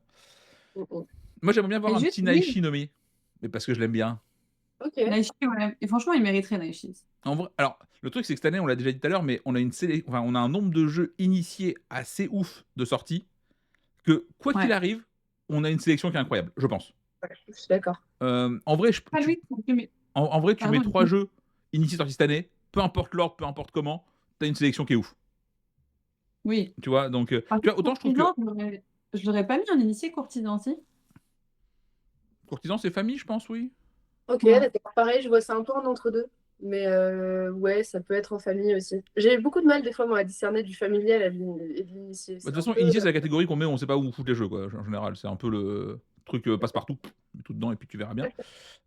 Moi, j'aimerais bien voir Et un juste, petit oui. Naishi nommé. Mais parce que je l'aime bien. Ok. Naishi, ouais. Et franchement, il mériterait Naishi. En vrai, alors, le truc, c'est que cette année, on l'a déjà dit tout à l'heure, mais on a on a un nombre de jeux initiés assez ouf de sortie que, quoi qu'il Ouais. arrive, on a une sélection qui est incroyable, je pense. Ouais, je suis d'accord. En vrai, Ah, lui, en vrai, tu mets Pardon, 3 jeux initiés sortis cette année, peu importe l'ordre, peu importe comment, t'as une sélection qui est ouf. oui. Tu vois, donc, Par tu vois, contre, autant je trouve que Courtisan, je l'aurais pas mis en initié Courtisan, si. Courtisan, c'est famille, je pense, oui. Ok, Ouais. d'accord. Pareil, je vois ça un peu en entre-deux. Mais ouais, ça peut être en famille aussi. J'ai beaucoup de mal des fois moi, à discerner du familial et de l'initié. Bah, C'est de toute un façon, peu, initié, c'est la catégorie qu'on met, on sait pas où foutre les jeux, quoi, en général. C'est un peu le truc passe-partout, mets tout dedans et puis tu verras bien.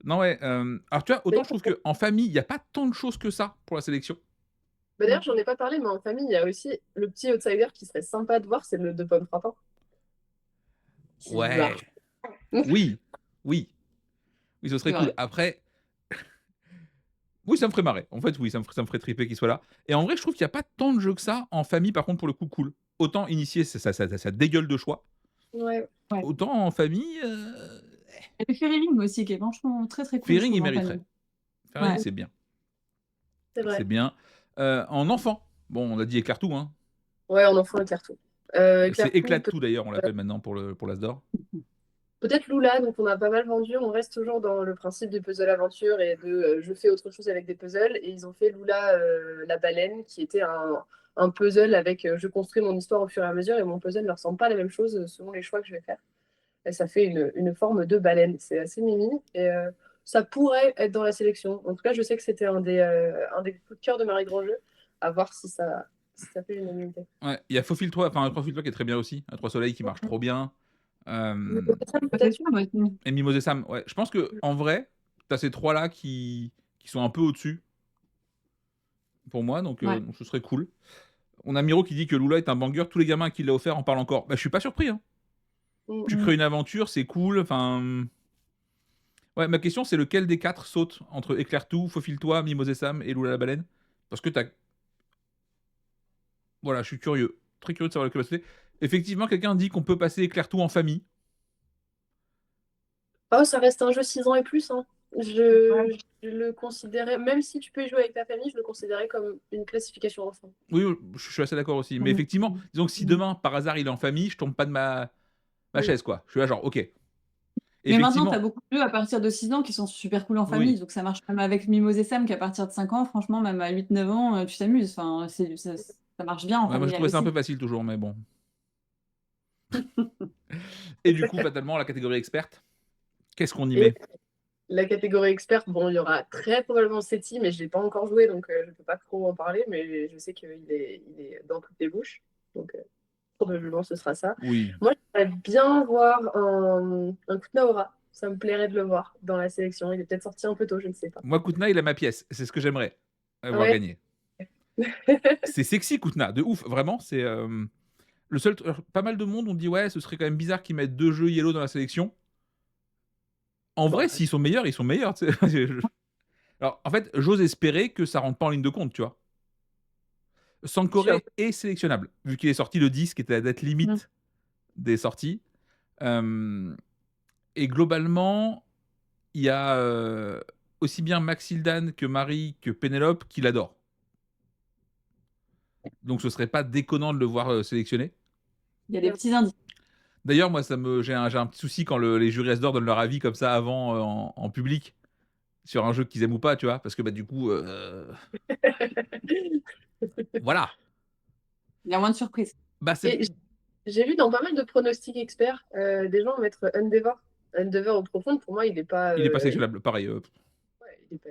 Non, ouais. Alors, tu vois, autant je trouve qu'en famille, il n'y a pas tant de choses que ça pour la sélection. Bah, d'ailleurs, j'en ai pas parlé, mais en famille, il y a aussi le petit outsider qui serait sympa de voir, c'est le de pommes frappant. Qui Ouais. marche. Oui. Oui. Oui, ce serait C'est cool. vrai. Après, oui, ça me ferait marrer. En fait, oui, ça me ferait triper qu'il soit là. Et en vrai, je trouve qu'il n'y a pas tant de jeux que ça en famille, par contre, pour le coup, cool. Autant initié, ça dégueule de choix. Ouais. Ouais. Autant en famille, Et le Fairy Ring aussi, qui est franchement très très cool, je Fairing, il trouve, en mériterait. famille. Fairing, Ouais. c'est bien. C'est C'est vrai. bien. En enfant, bon, on a dit éclair tout, hein. Ouais, on en fait un Éclair-tout. C'est Éclair-tout, éclate tout d'ailleurs, on l'appelle maintenant pour l'As d'or. peut-être Lula, donc on a pas mal vendu. On reste toujours dans le principe des puzzles aventure et de je fais autre chose avec des puzzles. Et ils ont fait Lula la baleine, qui était un puzzle avec je construis mon histoire au fur et à mesure et mon puzzle ne ressemble pas à la même chose selon les choix que je vais faire. Et ça fait une forme de baleine. C'est assez mimi et ça pourrait être dans la sélection. En tout cas, je sais que c'était un des coups de cœur de Marie Grandjeu. À voir si ça fait l'unanimité. Ouais, il y a Faufile 3, enfin Faufile 3 qui est très bien aussi, à Trois Soleils qui marche trop bien. C'est sûr, moi aussi. Et Mimose et Sam, ouais. Je pense que en vrai, t'as ces trois-là qui sont un peu au-dessus pour moi, donc Ouais. ce serait cool. On a Miro qui dit que Lula est un banger, tous les gamins qui l'a offert en parlent encore. Bah, je suis pas surpris, hein. Tu crées une aventure, c'est cool, enfin. Ouais, ma question c'est lequel des 4 saute entre Éclair tout, Faufile-toi, Mimose et Sam et Lula la baleine. Parce que t'as. Voilà, je suis curieux. Très curieux de savoir lequel va sauter. Effectivement, quelqu'un dit qu'on peut passer Éclair tout en famille. Oh, ça reste un jeu 6 ans et plus, hein. Ouais. Je le considérais, même si tu peux y jouer avec ta famille, je le considérais comme une classification enfant. Oui, je suis assez d'accord aussi. Mais effectivement, disons que si demain, par hasard, il est en famille, je tombe pas de ma Oui. chaise, quoi. Je suis là, genre, ok. Mais maintenant, tu as Effectivement, beaucoup de jeux à partir de 6 ans qui sont super cool en oui, famille. oui. Donc ça marche même avec Mimose et Sam, qu'à partir de 5 ans, franchement, même à 8-9 ans, tu t'amuses. Enfin, ça marche bien en Ouais, moi, je familial trouvais ça un aussi. peu facile toujours, mais bon. Et du coup, fatalement, la catégorie experte, qu'est-ce qu'on y Et met? la catégorie experte, bon, il y aura très probablement SETI, mais je l'ai pas encore joué, donc je ne peux pas trop en parler, mais je sais il est dans toutes les bouches. Donc probablement ce sera ça. Oui. Moi, j'aimerais bien voir un coup de Naora. Ça me plairait de le voir dans la sélection. Il est peut-être sorti un peu tôt, je ne sais pas. Moi, Koutna, il a ma pièce. C'est ce que j'aimerais avoir Ouais. gagné. C'est sexy, Koutna, de ouf. Vraiment, c'est. Le seul. Pas mal de monde ont dit, ouais, ce serait quand même bizarre qu'ils mettent 2 jeux Yellow dans la sélection. En Bon, vrai, s'ils sont meilleurs, ils sont meilleurs. Tu sais. Alors, en fait, j'ose espérer que ça rentre pas en ligne de compte, tu vois. Sankoré est sélectionnable, vu qu'il est sorti le 10, qui était la date limite des sorties. Et globalement, il y a aussi bien Maxildan que Marie que Pénélope qui l'adorent. Donc ce serait pas déconnant de le voir sélectionné. Il y a des petits indices. D'ailleurs, moi, j'ai un petit souci quand les jurys As d'or donnent leur avis comme ça avant en public sur un jeu qu'ils aiment ou pas, tu vois, parce que bah du coup, voilà. Il y a moins de surprises. Bah Et j'ai vu dans pas mal de pronostics experts des gens mettre Endeavor. Endeavor au profond, pour moi, il n'est pas. il est pas sélectionnable, pareil. Ouais, il est pas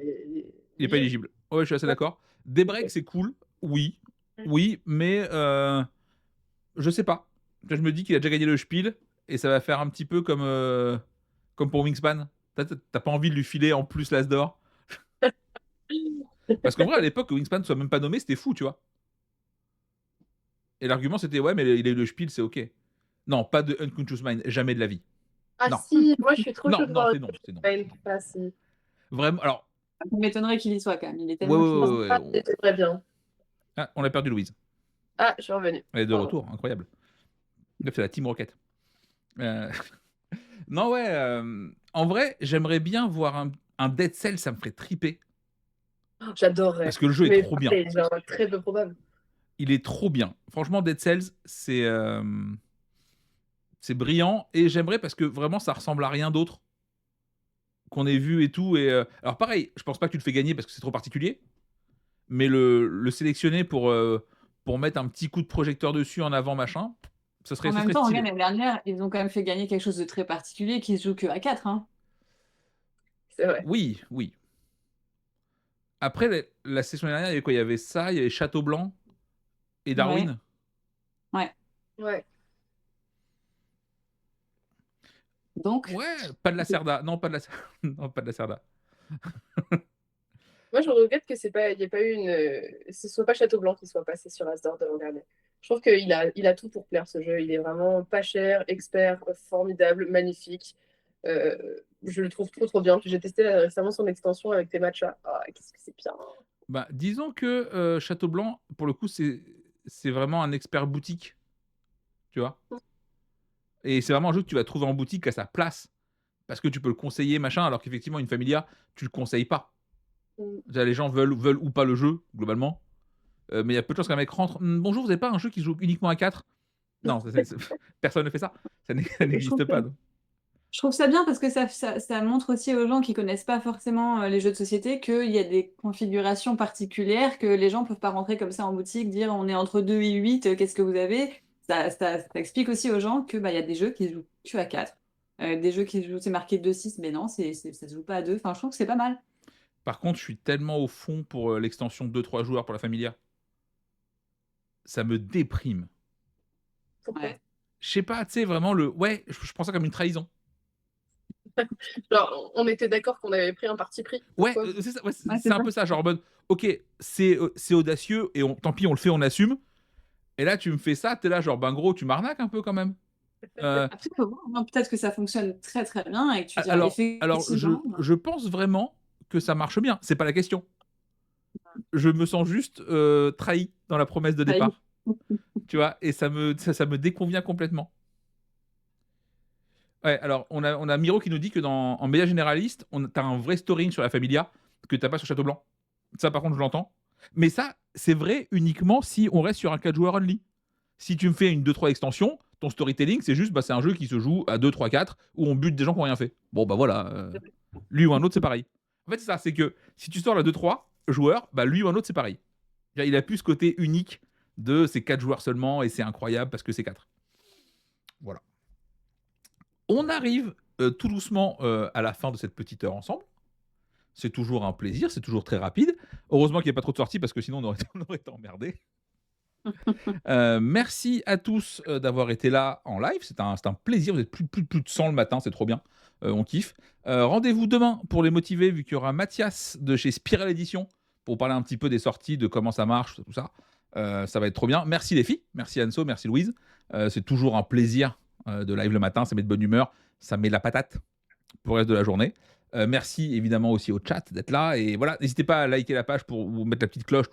Il est pas éligible. Ouais, je suis assez d'accord. Des breaks, c'est cool, oui, oui, mais je sais pas. Je me dis qu'il a déjà gagné le Spiel et ça va faire un petit peu comme pour Wingspan. T'as pas envie de lui filer en plus l'As d'or. Parce qu'en vrai, à l'époque, que Wingspan soit même pas nommé, c'était fou, tu vois. Et l'argument, c'était ouais, mais il a eu le spiel, c'est ok. Non, pas de Unconscious Mind, jamais de la vie. Ah Non, si, moi je suis trop non, chaude de non, voir c'est non, c'est non. Ah si. Vraiment, alors, Ça m'étonnerait qu'il y soit quand même. Il est ouais, tellement ouais, clivant. ouais, Ah, ouais. c'était très bien. Ah, on a perdu Louise. Ah, je suis revenue. Elle est de Pardon. retour, incroyable. C'est la Team Rocket. Euh, Non, ouais, en vrai, j'aimerais bien voir un Dead Cell, ça me ferait triper. J'adorerais. Parce que le jeu est Mais trop bien. pareil, genre, très peu probable. Il est trop bien. Franchement, Dead Cells, c'est brillant. Et j'aimerais parce que vraiment, ça ressemble à rien d'autre qu'on ait vu et tout. Et, alors pareil, je pense pas que tu le fais gagner parce que c'est trop particulier. Mais le sélectionner pour mettre un petit coup de projecteur dessus en avant, machin, En ça même serait temps, stylé. regarde, l'année dernière, ils ont quand même fait gagner quelque chose de très particulier qui se joue que à 4. Hein. C'est vrai. Oui, oui. Après, la session dernière, il y avait quoi? Il y avait ça, il y avait Château Blanc et Ouais. Darwin. Ouais. Ouais. Donc, Ouais, pas de la Cerda. Non, pas de la, non, pas de la Cerda. Moi, je regrette que c'est pas, il y ait pas eu ce soit pas Château Blanc qui soit passé sur Asdor de l'an dernier. Je trouve qu'il a tout pour plaire ce jeu. Il est vraiment pas cher, expert, formidable, magnifique. Je le trouve trop trop bien. Puis j'ai testé récemment son extension avec tes matchas. Ah, qu'est-ce que c'est bien. Bah, disons que Château Blanc, pour le coup, c'est vraiment un expert boutique, tu vois. Et c'est vraiment un jeu que tu vas trouver en boutique à sa place. Parce que tu peux le conseiller, machin, alors qu'effectivement, une Familia, tu le conseilles pas. Mm. Les gens veulent ou pas le jeu, globalement. Mais il y a peu de chances qu'un mec rentre. Bonjour, vous n'avez pas un jeu qui se joue uniquement à 4? Non, personne ne fait ça. Ça n'existe pas. Donc. je trouve ça bien parce que ça montre aussi aux gens qui connaissent pas forcément les jeux de société qu'il y a des configurations particulières que les gens peuvent pas rentrer comme ça en boutique, dire on est entre 2 et 8, qu'est-ce que vous avez? Ça explique aussi aux gens que bah, il y a des jeux qui se jouent que à 4. Des jeux qui se jouent, c'est marqué 2-6, mais non, ça se joue pas à 2. Enfin, je trouve que c'est pas mal. Par contre, je suis tellement au fond pour l'extension 2-3 joueurs pour la Familia. Ça me déprime. Pourquoi? Ouais. Je sais pas, tu sais, vraiment le. Ouais, je prends ça comme une trahison. Genre, on était d'accord qu'on avait pris un parti pris. Ouais, Pourquoi? c'est ça, ouais, Ouais, c'est un peu ça, genre en mode, ok, c'est audacieux et tant pis, on le fait, on assume. Et là, tu me fais ça, t'es là, genre, ben gros, tu m'arnaques un peu quand même. Après, faut voir, hein. Peut-être que ça fonctionne très très bien et que tu diras alors, effectivement. je pense vraiment que ça marche bien. C'est pas la question. Je me sens juste trahi dans la promesse de départ. Tu vois, et ça me déconvient complètement. Ouais, alors, on a Miro qui nous dit que en média généraliste, t'as un vrai storying sur la Familia que t'as pas sur Château Blanc. Ça, par contre, je l'entends. Mais ça, c'est vrai uniquement si on reste sur un 4 joueurs only. Si tu me fais une 2-3 extension, ton storytelling, c'est juste, c'est un jeu qui se joue à 2-3-4 où on bute des gens qui n'ont rien fait. Bon, bah voilà. Lui ou un autre, c'est pareil. En fait, c'est ça, c'est que si tu sors la 2-3 joueurs, bah lui ou un autre, c'est pareil. Il a plus ce côté unique de c'est 4 joueurs seulement et c'est incroyable parce que c'est 4. Voilà. On arrive tout doucement à la fin de cette petite heure ensemble. C'est toujours un plaisir, c'est toujours très rapide. Heureusement qu'il n'y a pas trop de sorties parce que sinon on aurait été emmerdé. Merci à tous d'avoir été là en live. C'est un plaisir. Vous êtes plus de 100 le matin, c'est trop bien. On kiffe. Rendez-vous demain pour les motiver, vu qu'il y aura Mathias de chez Spiral Edition pour parler un petit peu des sorties, de comment ça marche, tout ça. Ça va être trop bien. Merci les filles. Merci Anso, merci Louise. C'est toujours un plaisir de live le matin. Ça met de bonne humeur. Ça met de la patate pour le reste de la journée. Merci évidemment aussi au chat d'être là. Et voilà, n'hésitez pas à liker la page pour vous mettre la petite cloche,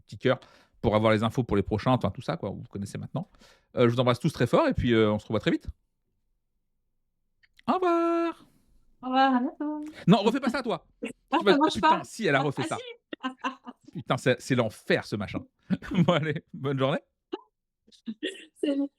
petit cœur, pour avoir les infos pour les prochains, enfin tout ça, quoi, vous connaissez maintenant. Je vous embrasse tous très fort et puis on se revoit très vite. Au revoir. Au revoir, à bientôt. Non, refais pas ça, toi. Ah, ça marche putain, pas. si, elle a refait ça. Putain, c'est l'enfer, ce machin. Bon, allez, bonne journée. Salut.